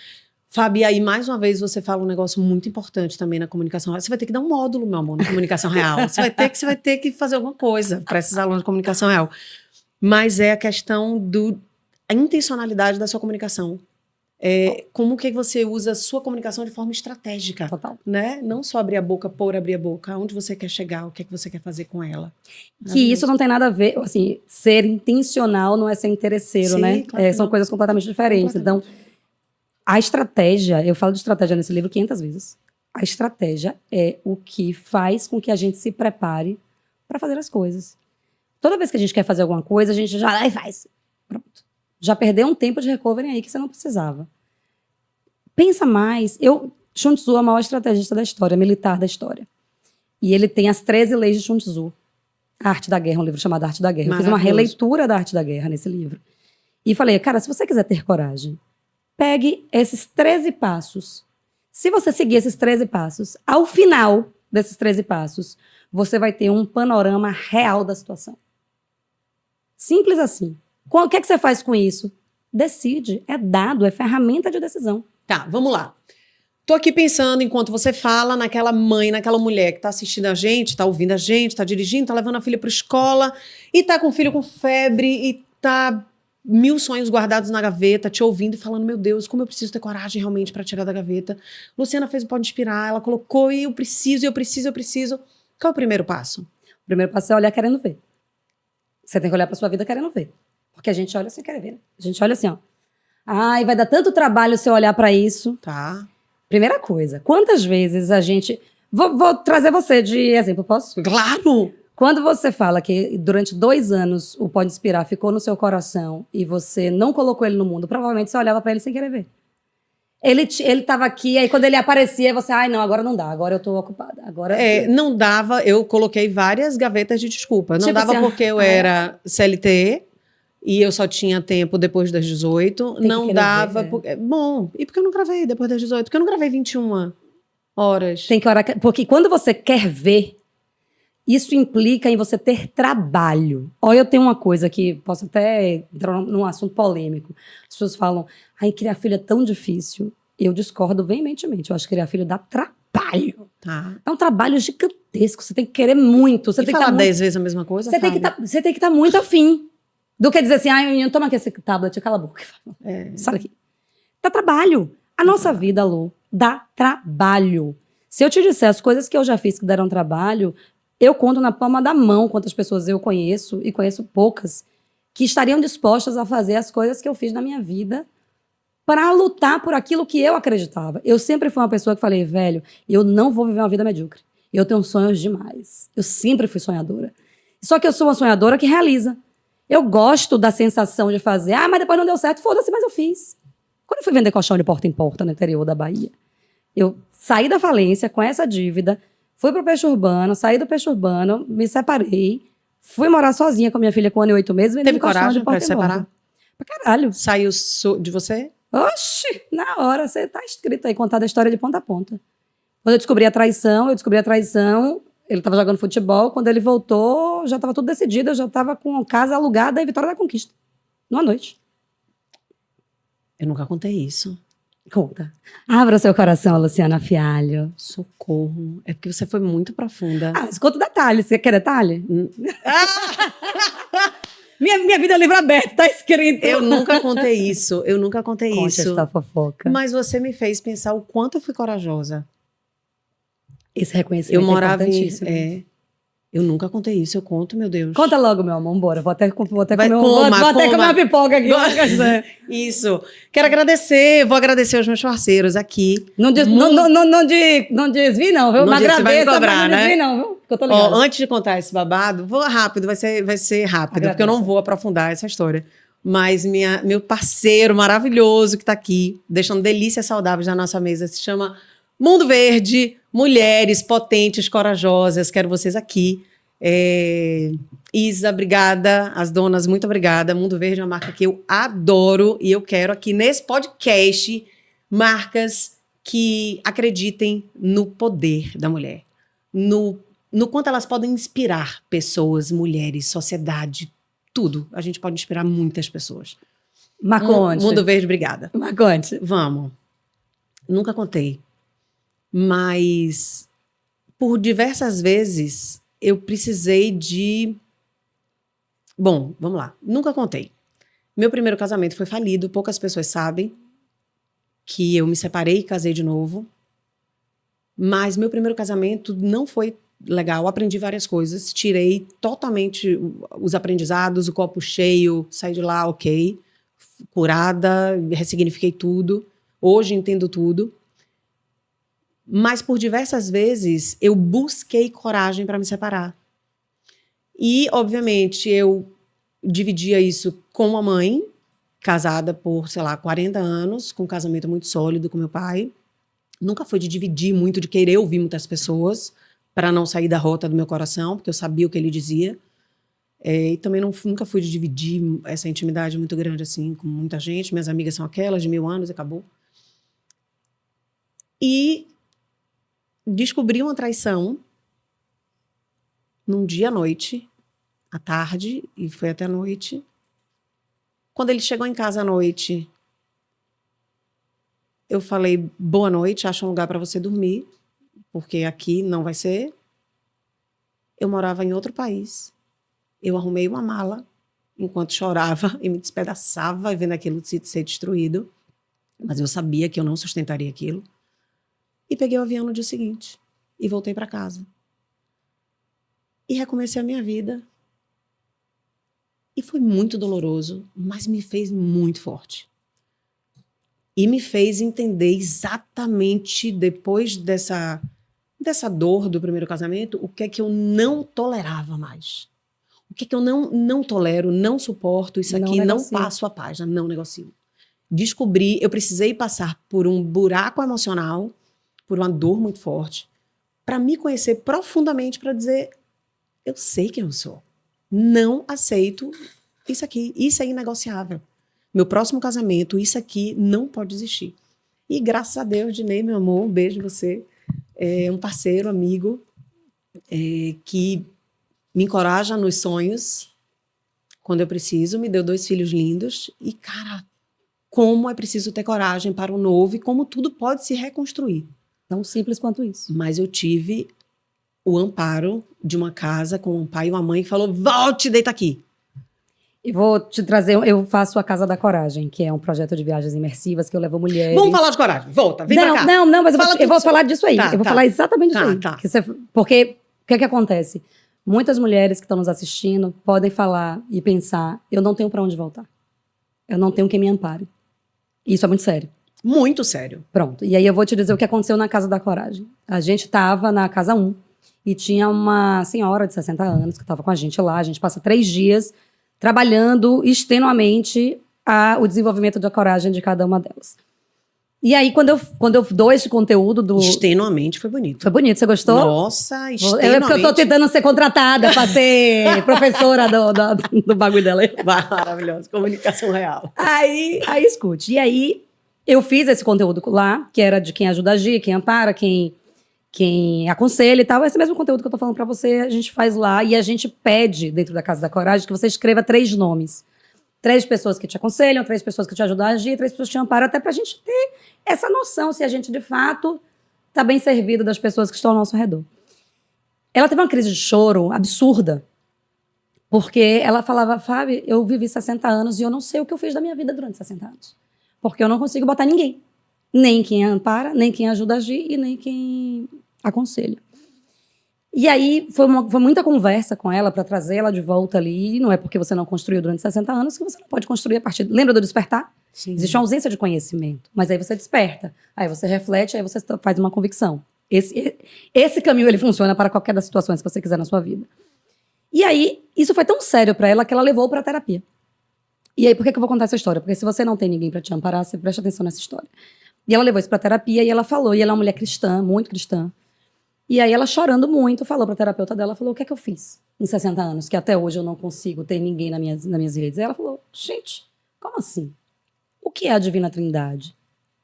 Speaker 1: Fabi, aí mais uma vez você fala um negócio muito importante também na comunicação real. Você vai ter que dar um módulo, meu amor, na comunicação real. Você vai ter que fazer alguma coisa para esses alunos de comunicação real. Mas é a questão a intencionalidade da sua comunicação. Como que você usa a sua comunicação de forma estratégica.
Speaker 2: Total.
Speaker 1: Né? Não só abrir a boca por abrir a boca. Aonde você quer chegar, o que é que você quer fazer com ela.
Speaker 2: Que isso não tem nada a ver, assim, ser intencional não é ser interesseiro,
Speaker 1: Sim,
Speaker 2: né?
Speaker 1: claro que
Speaker 2: São
Speaker 1: não.
Speaker 2: coisas completamente diferentes.
Speaker 1: Completamente.
Speaker 2: Então, a estratégia, eu falo de estratégia nesse livro 500 vezes. A estratégia é o que faz com que a gente se prepare para fazer as coisas. Toda vez que a gente quer fazer alguma coisa, a gente já vai e faz. Pronto. Já perdeu um tempo de recovery aí que você não precisava. Pensa mais. Sun Tzu é o maior estrategista da história, militar da história. E ele tem as 13 leis de Sun Tzu. A Arte da Guerra, um livro chamado Arte da Guerra. Eu fiz uma releitura da Arte da Guerra nesse livro. E falei, cara, se você quiser ter coragem, pegue esses 13 passos. Se você seguir esses 13 passos, ao final desses 13 passos, você vai ter um panorama real da situação. Simples assim. O que é que você faz com isso? Decide, é dado, é ferramenta de decisão.
Speaker 1: Tá, vamos lá. Tô aqui pensando, enquanto você fala, naquela mãe, naquela mulher que tá assistindo a gente, tá ouvindo a gente, tá dirigindo, tá levando a filha pra escola, e tá com o filho com febre, e tá 1000 sonhos guardados na gaveta, te ouvindo e falando, meu Deus, como eu preciso ter coragem realmente pra tirar da gaveta. Luciana fez o Pode Inspirar, ela colocou, e eu preciso. Qual é o primeiro passo?
Speaker 2: O primeiro passo é olhar querendo ver. Você tem que olhar pra sua vida querendo ver. Porque a gente olha sem querer ver, né? A gente olha assim, ó. Ai, vai dar tanto trabalho se eu olhar pra isso.
Speaker 1: Tá.
Speaker 2: Primeira coisa, quantas vezes a gente... Vou trazer você de exemplo, posso?
Speaker 1: Claro!
Speaker 2: Quando você fala que durante 2 anos o Pode Inspirar ficou no seu coração e você não colocou ele no mundo, provavelmente você olhava pra ele sem querer ver. Ele tava aqui, aí quando ele aparecia, você... Ai, não, agora não dá, agora eu tô ocupada. Agora
Speaker 1: Não dava, eu coloquei várias gavetas de desculpa. Não
Speaker 2: Tipo
Speaker 1: dava
Speaker 2: assim,
Speaker 1: porque eu era CLT... E eu só tinha tempo depois das 18.
Speaker 2: Tem que
Speaker 1: Não
Speaker 2: querer
Speaker 1: dava.
Speaker 2: ver,
Speaker 1: Porque... Bom, e por que eu não gravei depois das 18? Porque eu não gravei 21 horas.
Speaker 2: Tem que orar. Porque quando você quer ver, isso implica em você ter trabalho. Olha, eu tenho uma coisa que posso até entrar num assunto polêmico. As pessoas falam, ai, criar filho é tão difícil. Eu discordo veementemente. Eu acho que criar filho dá trabalho.
Speaker 1: Tá.
Speaker 2: É um trabalho gigantesco. Você tem que querer muito. Você
Speaker 1: E
Speaker 2: tem
Speaker 1: falar
Speaker 2: que
Speaker 1: 10 vezes a mesma coisa,
Speaker 2: Você tem que estar muito afim. Do que dizer assim, ai, menino, toma aqui esse tablet, cala a boca. Sai daqui. Dá trabalho. A nossa vida, Lu, dá trabalho. Se eu te disser as coisas que eu já fiz que deram trabalho, eu conto na palma da mão quantas pessoas eu conheço, e conheço poucas, que estariam dispostas a fazer as coisas que eu fiz na minha vida para lutar por aquilo que eu acreditava. Eu sempre fui uma pessoa que falei, velho, eu não vou viver uma vida medíocre. Eu tenho sonhos demais. Eu sempre fui sonhadora. Só que eu sou uma sonhadora que realiza. Eu gosto da sensação de fazer, mas depois não deu certo, foda-se, mas eu fiz. Quando eu fui vender colchão de porta em porta no interior da Bahia, eu saí da falência com essa dívida, fui pro Peixe Urbano, saí do Peixe Urbano, me separei, fui morar sozinha com a minha filha com 1 ano e 8 meses, vendendo
Speaker 1: Teve
Speaker 2: colchão
Speaker 1: coragem
Speaker 2: de porta
Speaker 1: pra
Speaker 2: em
Speaker 1: separar?
Speaker 2: porta. Pra caralho.
Speaker 1: Saiu de você?
Speaker 2: Oxi, na hora, você tá escrito aí, contada a história de ponta a ponta. Quando eu descobri a traição, ele tava jogando futebol, quando ele voltou, já tava tudo decidido, eu já tava com casa alugada e Vitória da Conquista. Numa noite.
Speaker 1: Eu nunca contei isso.
Speaker 2: Conta. Abra seu coração, Luciana Fialho.
Speaker 1: Socorro. É porque você foi muito profunda.
Speaker 2: Mas conta detalhe. Você quer detalhe? Minha vida é livro aberto, tá escrito.
Speaker 1: Eu nunca contei isso.
Speaker 2: Conte esta fofoca.
Speaker 1: Mas você me fez pensar o quanto eu fui corajosa.
Speaker 2: Esse reconhecimento
Speaker 1: eu morava
Speaker 2: é importantíssimo.
Speaker 1: Eu nunca contei isso, eu conto, meu Deus.
Speaker 2: Conta logo, meu amor, vambora. Vou até comer
Speaker 1: uma
Speaker 2: pipoca aqui.
Speaker 1: Isso. Quero agradecer, vou agradecer aos meus parceiros aqui.
Speaker 2: Não desvie não, viu?
Speaker 1: Não agradeça, cobrar,
Speaker 2: não desvie não, viu? Que eu tô
Speaker 1: ligada. Antes de contar esse babado, vou rápido, vai ser rápido, porque eu não vou aprofundar essa história. Mas meu parceiro maravilhoso que tá aqui, deixando delícias saudáveis na nossa mesa, se chama Mundo Verde, mulheres potentes, corajosas, quero vocês aqui. Isa, obrigada. As donas, muito obrigada. Mundo Verde é uma marca que eu adoro e eu quero aqui nesse podcast marcas que acreditem no poder da mulher, no quanto elas podem inspirar pessoas, mulheres, sociedade, tudo. A gente pode inspirar muitas pessoas.
Speaker 2: Marconte.
Speaker 1: Mundo Verde, obrigada.
Speaker 2: Marconte.
Speaker 1: Vamos. Nunca contei. Mas, por diversas vezes, eu precisei de... Bom, vamos lá. Nunca contei. Meu primeiro casamento foi falido. Poucas pessoas sabem que eu me separei e casei de novo. Mas meu primeiro casamento não foi legal. Aprendi várias coisas. Tirei totalmente os aprendizados, o copo cheio. Saí de lá, ok. Curada, ressignifiquei tudo. Hoje entendo tudo. Mas por diversas vezes eu busquei coragem para me separar. E, obviamente, eu dividia isso com a mãe, casada por, 40 anos, com um casamento muito sólido com meu pai. Nunca foi de dividir muito, de querer ouvir muitas pessoas, para não sair da rota do meu coração, porque eu sabia o que ele dizia. E também nunca fui de dividir essa intimidade muito grande assim com muita gente. Minhas amigas são aquelas de 1000 anos, acabou. E descobri uma traição num dia à noite, à tarde, e foi até a noite. Quando ele chegou em casa à noite, eu falei, boa noite, acha um lugar para você dormir, porque aqui não vai ser. Eu morava em outro país. Eu arrumei uma mala, enquanto chorava e me despedaçava, vendo aquilo ser destruído. Mas eu sabia que eu não sustentaria aquilo. E peguei o avião no dia seguinte. E voltei para casa. E recomecei a minha vida. E foi muito doloroso, mas me fez muito forte. E me fez entender exatamente, depois dessa dor do primeiro casamento, o que é que eu não tolerava mais. O que é que eu não tolero, não suporto, isso aqui não passo a página, não negocio. Descobri, eu precisei passar por um buraco emocional, por uma dor muito forte, para me conhecer profundamente, para dizer, eu sei quem eu sou. Não aceito isso aqui, isso é inegociável. Meu próximo casamento, isso aqui não pode existir. E graças a Deus, Dinei, meu amor, um beijo em você. É um parceiro, amigo, que me encoraja nos sonhos, quando eu preciso, me deu 2 filhos lindos. E, cara, como é preciso ter coragem para o novo e como tudo pode se reconstruir.
Speaker 2: Tão simples quanto isso.
Speaker 1: Mas eu tive o amparo de uma casa com um pai e uma mãe que falou, volte, deita aqui.
Speaker 2: E vou te trazer, eu faço a Casa da Coragem, que é um projeto de viagens imersivas que eu levo mulheres.
Speaker 1: Vamos falar de coragem, volta, vem pra cá.
Speaker 2: Não, mas eu vou falar disso aí. Eu vou falar exatamente disso aí.
Speaker 1: Tá.
Speaker 2: Porque o que é que acontece? Muitas mulheres que estão nos assistindo podem falar e pensar, eu não tenho pra onde voltar. Eu não tenho quem me ampare. Isso é muito sério.
Speaker 1: Muito sério.
Speaker 2: Pronto. E aí eu vou te dizer o que aconteceu na Casa da Coragem. A gente estava na Casa 1 e tinha uma senhora de 60 anos que estava com a gente lá. A gente passa 3 dias trabalhando extenuamente o desenvolvimento da coragem de cada uma delas. E aí, quando eu dou esse conteúdo do...
Speaker 1: Extenuamente foi bonito.
Speaker 2: Foi bonito, você gostou?
Speaker 1: Nossa, extenuamente.
Speaker 2: É porque eu tô tentando ser contratada pra ser professora do bagulho dela.
Speaker 1: Maravilhoso, comunicação real.
Speaker 2: Aí escute. E aí, eu fiz esse conteúdo lá, que era de quem ajuda a agir, quem ampara, quem aconselha e tal. Esse mesmo conteúdo que eu tô falando pra você, a gente faz lá. E a gente pede, dentro da Casa da Coragem, que você escreva 3 nomes. 3 pessoas que te aconselham, 3 pessoas que te ajudam a agir, 3 pessoas que te amparam, até pra gente ter essa noção se a gente, de fato, tá bem servido das pessoas que estão ao nosso redor. Ela teve uma crise de choro absurda, porque ela falava, Fábio, eu vivi 60 anos e eu não sei o que eu fiz da minha vida durante 60 anos. Porque eu não consigo botar ninguém. Nem quem ampara, nem quem ajuda a agir e nem quem aconselha. E aí foi muita conversa com ela para trazer ela de volta ali. Não é porque você não construiu durante 60 anos que você não pode construir a partir... Lembra do despertar?
Speaker 1: Sim.
Speaker 2: Existe uma ausência de conhecimento. Mas aí você desperta. Aí você reflete, aí você faz uma convicção. Esse caminho, ele funciona para qualquer das situações que você quiser na sua vida. E aí, isso foi tão sério para ela que ela levou para terapia. E aí, por que eu vou contar essa história? Porque se você não tem ninguém para te amparar, você presta atenção nessa história. E ela levou isso para terapia e ela falou, e ela é uma mulher cristã, muito cristã. E aí ela chorando muito, falou para a terapeuta dela, falou, o que é que eu fiz em 60 anos, que até hoje eu não consigo ter ninguém nas minhas redes? E ela falou, gente, como assim? O que é a Divina Trindade?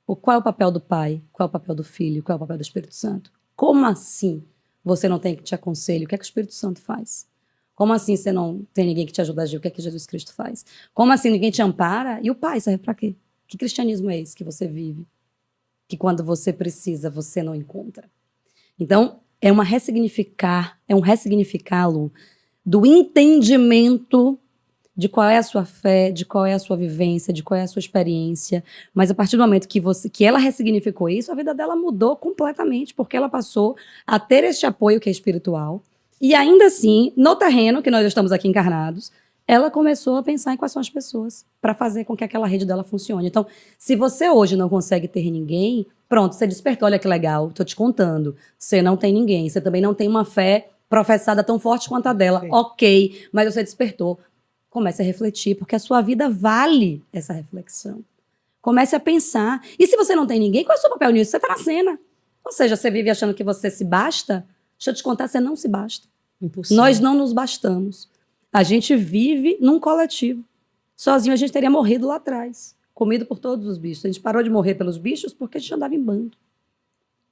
Speaker 2: Qual é o papel do Pai? Qual é o papel do Filho? Qual é o papel do Espírito Santo? Como assim você não tem que te aconselhe? O que é que o Espírito Santo faz? Como assim você não tem ninguém que te ajuda a agir? O que é que Jesus Cristo faz? Como assim ninguém te ampara? E o Pai serve para quê? Que cristianismo é esse que você vive? Que quando você precisa, você não encontra? Então, é um ressignificá-lo do entendimento de qual é a sua fé, de qual é a sua vivência, de qual é a sua experiência. Mas a partir do momento que ela ressignificou isso, a vida dela mudou completamente, porque ela passou a ter este apoio que é espiritual. E ainda assim, no terreno, que nós estamos aqui encarnados, ela começou a pensar em quais são as pessoas para fazer com que aquela rede dela funcione. Então, se você hoje não consegue ter ninguém, pronto, você despertou, olha que legal, tô te contando. Você não tem ninguém, você também não tem uma fé professada tão forte quanto a dela. Sim. Ok, mas você despertou. Comece a refletir, porque a sua vida vale essa reflexão. Comece a pensar. E se você não tem ninguém, qual é o seu papel nisso? Você tá na cena. Ou seja, você vive achando que você se basta? Deixa eu te contar, você não se basta. Impossível. Nós não nos bastamos. A gente vive num coletivo. Sozinho a gente teria morrido lá atrás, comido por todos os bichos. A gente parou de morrer pelos bichos porque a gente andava em bando.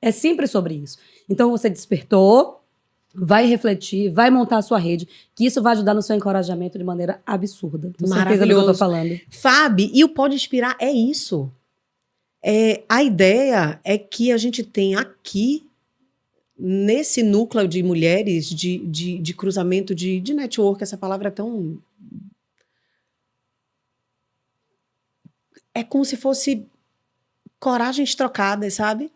Speaker 2: É sempre sobre isso. Então você despertou, vai refletir, vai montar a sua rede, que isso vai ajudar no seu encorajamento de maneira absurda. Tenho certeza do que eu tô falando.
Speaker 1: Fábio, e o Pode Inspirar é isso. A ideia é que a gente tem aqui, nesse núcleo de mulheres, de cruzamento, de network, essa palavra é tão... É como se fosse coragens trocadas, sabe?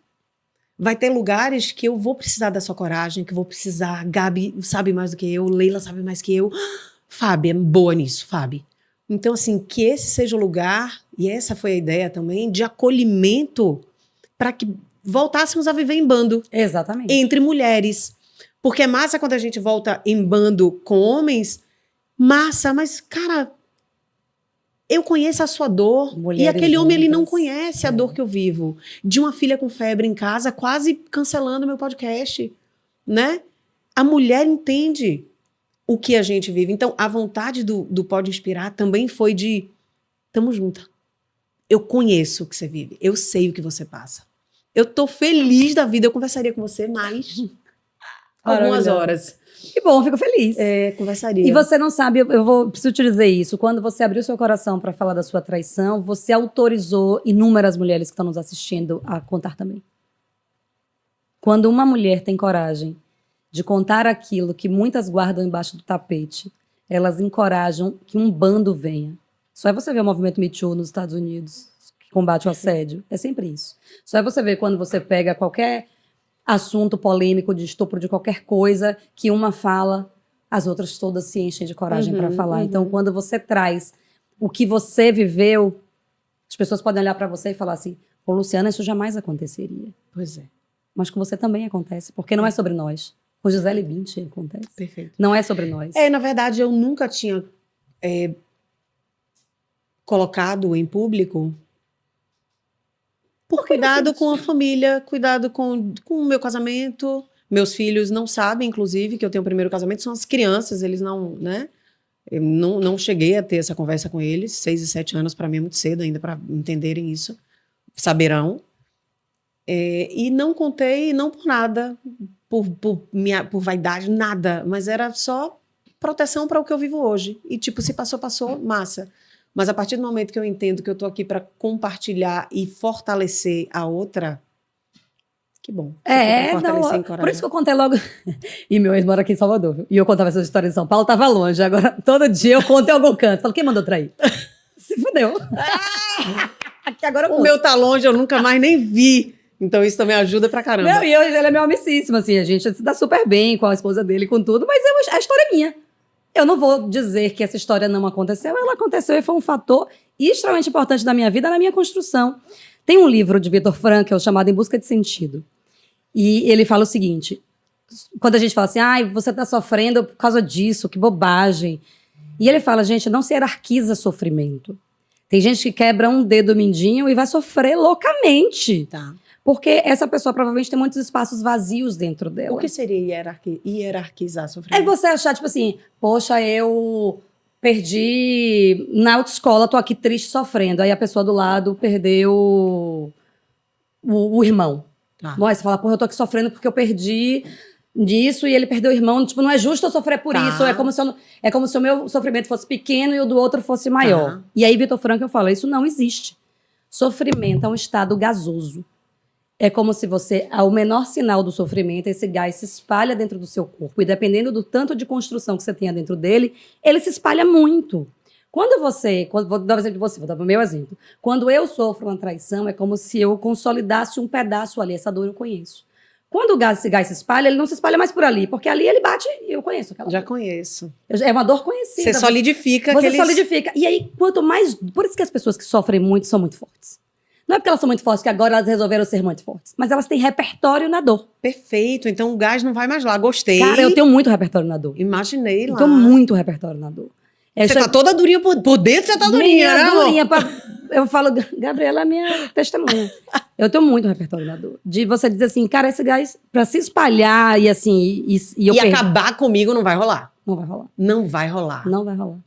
Speaker 1: Vai ter lugares que eu vou precisar da sua coragem, que eu vou precisar... Gabi sabe mais do que eu, Leila sabe mais que eu. Fábio é boa nisso, Fábio. Então, assim, que esse seja o lugar, e essa foi a ideia também, de acolhimento para que voltássemos a viver em bando.
Speaker 2: Exatamente.
Speaker 1: Entre mulheres. Porque é massa quando a gente volta em bando com homens, massa, mas, cara, eu conheço a sua dor. Mulheres e aquele homem, ele não conhece a dor que eu vivo. De uma filha com febre em casa, quase cancelando meu podcast, né? A mulher entende o que a gente vive. Então, a vontade do Pode Inspirar também foi de, tamo junto. Eu conheço o que você vive, eu sei o que você passa. Eu tô feliz da vida, eu conversaria com você mais algumas horas.
Speaker 2: Que bom, fico feliz.
Speaker 1: Conversaria.
Speaker 2: E você não sabe, preciso te dizer isso, quando você abriu seu coração para falar da sua traição, você autorizou inúmeras mulheres que estão nos assistindo a contar também. Quando uma mulher tem coragem de contar aquilo que muitas guardam embaixo do tapete, elas encorajam que um bando venha. Só é você ver o movimento Me Too nos Estados Unidos, que combate o assédio. É sempre isso. Só é você ver quando você pega qualquer assunto polêmico de estupro de qualquer coisa, que uma fala, as outras todas se enchem de coragem para falar. Então, quando você traz o que você viveu, as pessoas podem olhar para você e falar assim, com Luciana isso jamais aconteceria.
Speaker 1: Pois é.
Speaker 2: Mas com você também acontece, porque não é sobre nós. Com Gisele Bündchen acontece.
Speaker 1: Perfeito.
Speaker 2: Não é sobre nós.
Speaker 1: Na verdade, eu nunca tinha colocado em público Por cuidado com a família, cuidado com o meu casamento. Meus filhos não sabem, inclusive, que eu tenho o primeiro casamento. São as crianças, eles não, né? Eu não cheguei a ter essa conversa com eles. 6 e 7 anos, para mim, é muito cedo ainda para entenderem isso. Saberão. E não contei, não por nada, por vaidade, nada. Mas era só proteção para o que eu vivo hoje. E, tipo, se passou, passou, massa. Mas a partir do momento que eu entendo que eu tô aqui para compartilhar e fortalecer a outra, que bom.
Speaker 2: Não, por isso que eu contei logo. E meu ex mora aqui em Salvador, viu? E eu contava essa história em São Paulo, tava longe. Agora, todo dia eu conto em algum canto. Falo, quem mandou trair? Se fudeu. Aqui agora
Speaker 1: o meu tá longe, eu nunca mais nem vi. Então isso também ajuda pra caramba.
Speaker 2: Não, e hoje ele é meu amicíssimo, assim. A gente se dá super bem com a esposa dele, com tudo. Mas a história é minha. Eu não vou dizer que essa história não aconteceu. Ela aconteceu e foi um fator extremamente importante da minha vida, na minha construção. Tem um livro de Viktor Frankl chamado Em Busca de Sentido. E ele fala o seguinte, quando a gente fala assim, você tá sofrendo por causa disso, que bobagem. E ele fala, gente, não se hierarquiza sofrimento. Tem gente que quebra um dedo mindinho e vai sofrer loucamente.
Speaker 1: Tá.
Speaker 2: Porque essa pessoa provavelmente tem muitos espaços vazios dentro dela.
Speaker 1: O que seria hierarquizar sofrimento?
Speaker 2: É você achar, tipo assim, poxa, eu perdi na autoescola, tô aqui triste, sofrendo. Aí a pessoa do lado perdeu o irmão.
Speaker 1: Tá.
Speaker 2: Aí você fala, porra, eu tô aqui sofrendo porque eu perdi disso e ele perdeu o irmão. Tipo, não é justo eu sofrer por isso. É como se o meu sofrimento fosse pequeno e o do outro fosse maior.
Speaker 1: Tá.
Speaker 2: E aí Viktor Frankl fala, isso não existe. Sofrimento é um estado gasoso. É como se ao menor sinal do sofrimento, esse gás se espalha dentro do seu corpo. E dependendo do tanto de construção que você tenha dentro dele, ele se espalha muito. Vou dar o exemplo de você, vou dar o meu exemplo. Quando eu sofro uma traição, é como se eu consolidasse um pedaço ali. Essa dor eu conheço. Quando esse gás se espalha, ele não se espalha mais por ali. Porque ali ele bate e eu conheço aquela
Speaker 1: Já
Speaker 2: dor.
Speaker 1: conheço.
Speaker 2: É uma dor conhecida.
Speaker 1: Você solidifica
Speaker 2: Você solidifica. E aí, quanto mais... Por isso que as pessoas que sofrem muito são muito fortes. Não é porque elas são muito fortes que agora elas resolveram ser muito fortes. Mas elas têm repertório na dor.
Speaker 1: Perfeito. Então o gás não vai mais lá. Gostei.
Speaker 2: Cara, eu tenho muito repertório na dor.
Speaker 1: Imaginei lá.
Speaker 2: Eu tenho muito repertório na dor.
Speaker 1: Você tá toda durinha por dentro, você tá durinha, né,
Speaker 2: durinha. Eu falo, Gabriela é minha testemunha. Eu tenho muito repertório na dor. De você dizer assim, cara, esse gás, pra se espalhar e assim...
Speaker 1: E acabar comigo não vai rolar.
Speaker 2: Não vai rolar.
Speaker 1: Não vai rolar.
Speaker 2: Não vai rolar.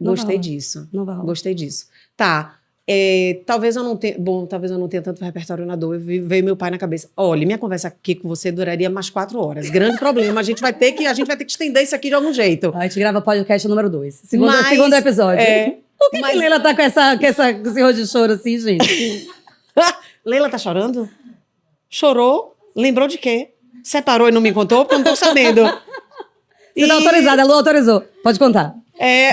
Speaker 1: Gostei disso.
Speaker 2: Não vai rolar.
Speaker 1: Gostei disso. Tá. Talvez eu não tenha tanto repertório na dor. Veio meu pai na cabeça. Olha, minha conversa aqui com você duraria mais 4 horas. Grande problema. A gente vai ter que estender isso aqui de algum jeito.
Speaker 2: A gente grava podcast número 2. Segundo episódio. Por que Leila tá com esse rosto de choro assim, gente?
Speaker 1: Leila tá chorando? Chorou? Lembrou de quê? Separou e não me contou? Porque eu não tô sabendo.
Speaker 2: Você tá autorizada, a Lu autorizou. Pode contar.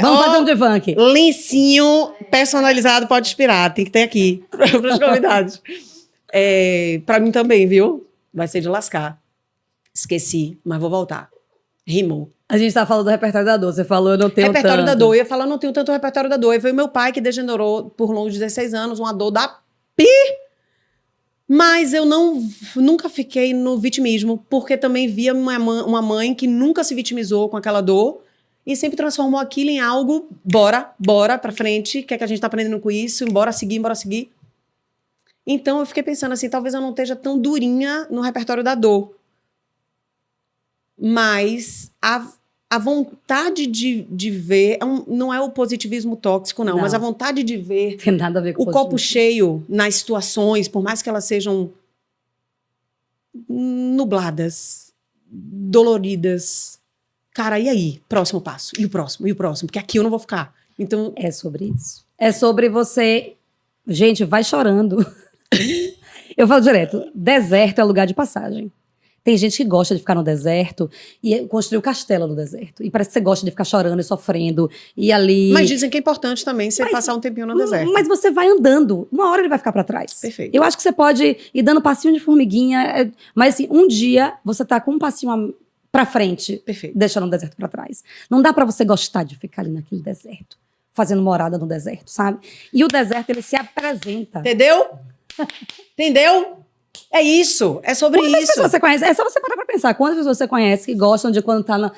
Speaker 2: Vamos fazer um de funk.
Speaker 1: Lencinho personalizado pode inspirar. Tem que ter aqui para os convidados. Para mim também, viu? Vai ser de lascar. Esqueci, mas vou voltar. Rimou.
Speaker 2: A gente tá falando do repertório da dor. Você falou, eu não tenho
Speaker 1: repertório da dor. Eu ia falar, não tenho tanto repertório da dor. E foi meu pai que degenerou por longos 16 anos, uma dor da pi. Mas eu nunca fiquei no vitimismo, porque também via uma mãe que nunca se vitimizou com aquela dor e sempre transformou aquilo em algo, bora pra frente, o que é que a gente tá aprendendo com isso, bora seguir. Então eu fiquei pensando assim, talvez eu não esteja tão durinha no repertório da dor. Mas a vontade de ver, não é o positivismo tóxico, não, mas a vontade de ver
Speaker 2: tem nada a ver com
Speaker 1: o copo cheio nas situações, por mais que elas sejam nubladas, doloridas. Cara, e aí? Próximo passo. E o próximo? Porque aqui eu não vou ficar. Então...
Speaker 2: É sobre isso. É sobre você... Gente, vai chorando. Eu falo direto, deserto é lugar de passagem. Tem gente que gosta de ficar no deserto e construir um castelo no deserto. E parece que você gosta de ficar chorando e sofrendo. E ali...
Speaker 1: Mas dizem que é importante também você passar um tempinho no deserto.
Speaker 2: Mas você vai andando. Uma hora ele vai ficar pra trás.
Speaker 1: Perfeito.
Speaker 2: Eu acho que você pode ir dando passinho de formiguinha. Mas assim, um dia você tá com um passinho pra frente.
Speaker 1: Perfeito.
Speaker 2: Deixando o deserto pra trás. Não dá pra você gostar de ficar ali naquele deserto. Fazendo morada no deserto, sabe? E o deserto, ele se apresenta.
Speaker 1: Entendeu? É isso, é sobre
Speaker 2: Quantas
Speaker 1: isso.
Speaker 2: Pessoas você conhece? É só você parar pra pensar. Quantas pessoas você conhece que gostam de quando tá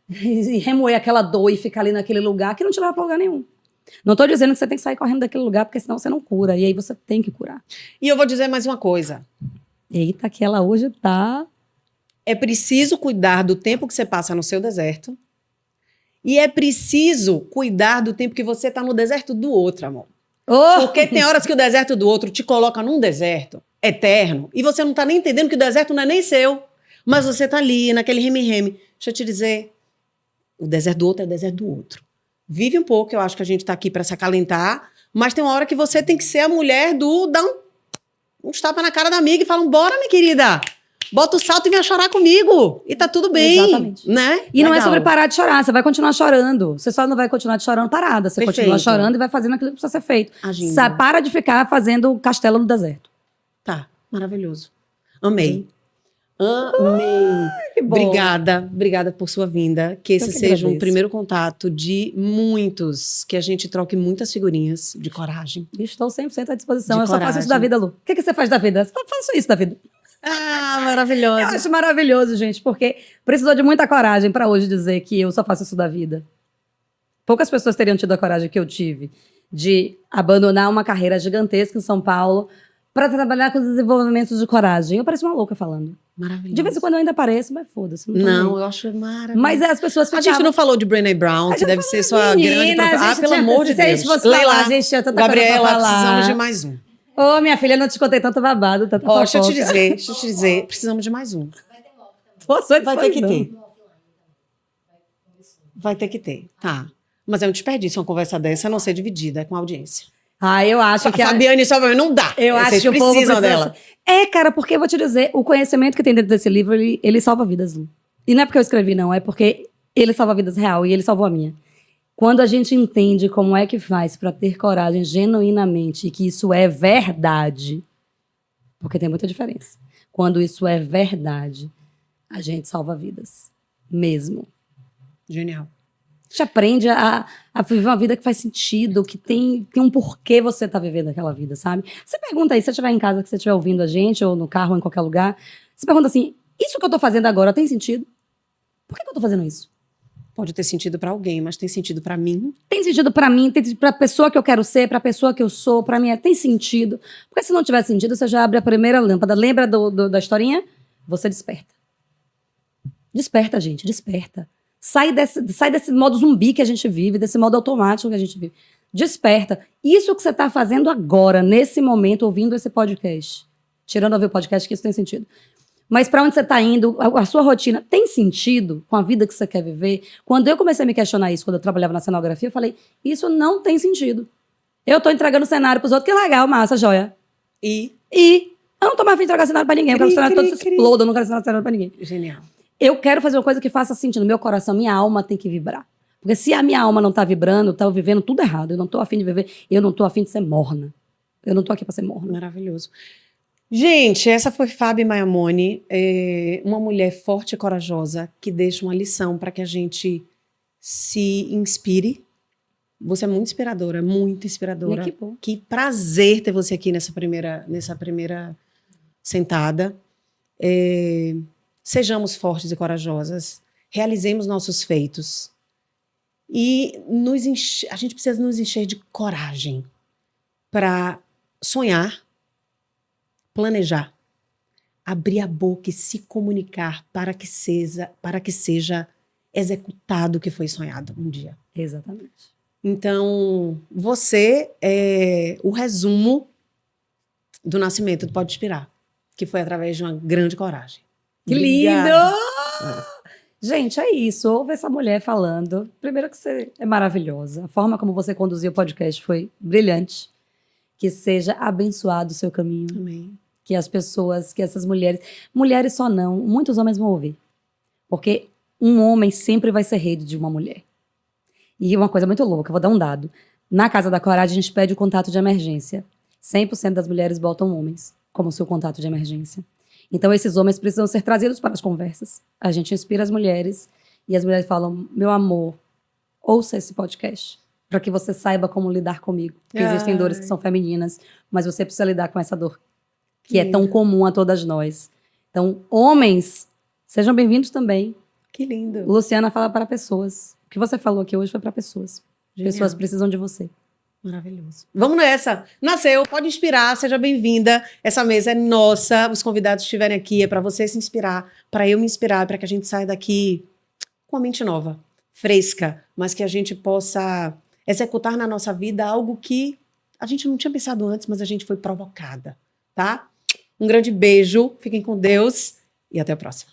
Speaker 2: e remoer aquela dor e ficar ali naquele lugar que não te leva pra lugar nenhum? Não tô dizendo que você tem que sair correndo daquele lugar, porque senão você não cura. E aí você tem que curar.
Speaker 1: E eu vou dizer mais uma coisa.
Speaker 2: Eita, que ela hoje tá...
Speaker 1: É preciso cuidar do tempo que você passa no seu deserto. E é preciso cuidar do tempo que você tá no deserto do outro, amor.
Speaker 2: Oh!
Speaker 1: Porque tem horas que o deserto do outro te coloca num deserto eterno e você não tá nem entendendo que o deserto não é nem seu. Mas você tá ali, naquele reme-reme. Deixa eu te dizer, o deserto do outro é o deserto do outro. Vive um pouco, eu acho que a gente tá aqui para se acalentar, mas tem uma hora que você tem que ser a mulher do... Dá uns tapas na cara da amiga e fala, bora, minha querida, bota o salto e vem chorar comigo. E tá tudo bem,
Speaker 2: exatamente.
Speaker 1: né?
Speaker 2: E não é
Speaker 1: Legal.
Speaker 2: sobre parar de chorar, você vai continuar chorando. Você só não vai continuar chorando parada, você
Speaker 1: Perfeito.
Speaker 2: continua chorando e vai fazendo aquilo que precisa ser feito.
Speaker 1: Agindo.
Speaker 2: Para de ficar fazendo castelo no deserto.
Speaker 1: Tá, maravilhoso. Amei. Amei.
Speaker 2: Que bom.
Speaker 1: Obrigada por sua vinda. Que esse
Speaker 2: que
Speaker 1: seja um
Speaker 2: agradeço.
Speaker 1: primeiro contato de muitos, que a gente troque muitas figurinhas de coragem.
Speaker 2: Estou 100% à disposição.
Speaker 1: De
Speaker 2: Eu só faço
Speaker 1: coragem.
Speaker 2: isso da vida, Lu. O que você faz da vida? Eu só faço isso da vida.
Speaker 1: Ah,
Speaker 2: Eu
Speaker 1: maravilhoso.
Speaker 2: acho maravilhoso, gente, porque precisou de muita coragem para hoje dizer que eu só faço isso da vida. Poucas pessoas teriam tido a coragem que eu tive de abandonar uma carreira gigantesca em São Paulo para trabalhar com desenvolvimento de coragem. Eu pareço uma louca falando.
Speaker 1: Maravilhoso.
Speaker 2: De vez em quando eu ainda pareço, mas foda-se. Não, tô
Speaker 1: Não,
Speaker 2: nem.
Speaker 1: eu acho maravilhoso.
Speaker 2: Mas as pessoas
Speaker 1: A
Speaker 2: ficavam...
Speaker 1: gente não falou de Brené Brown,
Speaker 2: A
Speaker 1: que
Speaker 2: gente
Speaker 1: deve ser sua
Speaker 2: Menina,
Speaker 1: grande
Speaker 2: a
Speaker 1: professora.
Speaker 2: gente
Speaker 1: Pelo
Speaker 2: tinha-
Speaker 1: amor de
Speaker 2: se a gente
Speaker 1: Deus.
Speaker 2: fosse falar, a gente tinha tanta coisa pra
Speaker 1: Gabriela,
Speaker 2: falar.
Speaker 1: precisamos de mais um.
Speaker 2: Ô, minha filha, não te contei tanto babado, tanta
Speaker 1: Ó, deixa eu te
Speaker 2: fofoca.
Speaker 1: dizer, precisamos de mais um.
Speaker 2: Tô à sua
Speaker 1: Vai ter que
Speaker 2: disposição.
Speaker 1: ter. Vai ter que ter, tá. Mas é um desperdício uma conversa dessa não ser dividida com a audiência.
Speaker 2: Ah, eu acho que...
Speaker 1: Fabiane e Salvador não dá.
Speaker 2: Eu acho
Speaker 1: Vocês
Speaker 2: que o povo
Speaker 1: precisam
Speaker 2: precisa...
Speaker 1: dela.
Speaker 2: É, cara, porque eu vou te dizer, o conhecimento que tem dentro desse livro, ele salva vidas, Lu. E não é porque eu escrevi, não, é porque ele salva vidas real e ele salvou a minha. Quando a gente entende como é que faz pra ter coragem genuinamente e que isso é verdade, porque tem muita diferença. Quando isso é verdade, a gente salva vidas. Mesmo.
Speaker 1: Genial.
Speaker 2: A gente aprende a viver uma vida que faz sentido, que tem um porquê você tá vivendo aquela vida, sabe? Você pergunta aí, se você estiver em casa, que você estiver ouvindo a gente, ou no carro, ou em qualquer lugar, você pergunta assim, isso que eu tô fazendo agora tem sentido? Por que eu tô fazendo isso?
Speaker 1: Pode ter sentido pra alguém, mas tem sentido pra mim.
Speaker 2: Tem sentido pra mim, tem sentido pra pessoa que eu quero ser, pra pessoa que eu sou, pra mim tem sentido. Porque se não tiver sentido, você já abre a primeira lâmpada. Lembra da historinha? Você desperta. Desperta, gente, desperta. Sai desse modo zumbi que a gente vive, desse modo automático que a gente vive. Desperta. Isso que você está fazendo agora, nesse momento, ouvindo esse podcast. Tirando ouvir o podcast, que isso tem sentido. Mas para onde você está indo, a sua rotina tem sentido com a vida que você quer viver? Quando eu comecei a me questionar isso, quando eu trabalhava na cenografia, eu falei, isso não tem sentido. Eu tô entregando cenário pros outros, que legal, massa, joia.
Speaker 1: E
Speaker 2: Eu não tô mais afim de entregar cenário pra ninguém, eu quero que o cenário todo se exploda, eu não quero cenário pra ninguém.
Speaker 1: genial.
Speaker 2: Eu quero fazer uma coisa que faça sentido. Meu coração, minha alma tem que vibrar. Porque se a minha alma não tá vibrando, eu tô vivendo tudo errado. Eu não tô afim de viver, eu não tô afim de ser morna. Eu não tô aqui pra ser morna.
Speaker 1: Maravilhoso. Gente, essa foi Fábia Mayamone, uma mulher forte e corajosa que deixa uma lição para que a gente se inspire. Você é muito inspiradora, muito inspiradora.
Speaker 2: Que bom.
Speaker 1: Que prazer ter você aqui nessa primeira sentada. Sejamos fortes e corajosas, realizemos nossos feitos e a gente precisa nos encher de coragem para sonhar, planejar, abrir a boca e se comunicar para que seja executado o que foi sonhado um dia.
Speaker 2: Exatamente.
Speaker 1: Então, você é o resumo do nascimento do Pode Inspirar, que foi através de uma grande coragem.
Speaker 2: Que
Speaker 1: Obrigada.
Speaker 2: lindo! Gente, é isso. Ouve essa mulher falando. Primeiro que você é maravilhosa. A forma como você conduziu o podcast foi brilhante. Que seja abençoado o seu caminho.
Speaker 1: Amém.
Speaker 2: Que as pessoas, que essas mulheres só não, muitos homens vão ouvir. Porque um homem sempre vai ser rei de uma mulher. E uma coisa muito louca, eu vou dar um dado. Na Casa da Coragem, a gente pede o contato de emergência. 100% das mulheres botam homens como seu contato de emergência. Então, esses homens precisam ser trazidos para as conversas. A gente inspira as mulheres e as mulheres falam, meu amor, ouça esse podcast para que você saiba como lidar comigo. Porque existem dores que são femininas, mas você precisa lidar com essa dor que é tão comum a todas nós. Então, homens, sejam bem-vindos também.
Speaker 1: Que lindo.
Speaker 2: Luciana fala para pessoas. O que você falou aqui hoje foi para pessoas.
Speaker 1: Genial.
Speaker 2: Pessoas precisam de você.
Speaker 1: Maravilhoso. Vamos nessa. Nasceu, pode inspirar, seja bem-vinda. Essa mesa é nossa. Os convidados que estiverem aqui é para você se inspirar, para eu me inspirar, para que a gente saia daqui com a mente nova, fresca, mas que a gente possa executar na nossa vida algo que a gente não tinha pensado antes, mas a gente foi provocada, tá? Um grande beijo, fiquem com Deus e até a próxima.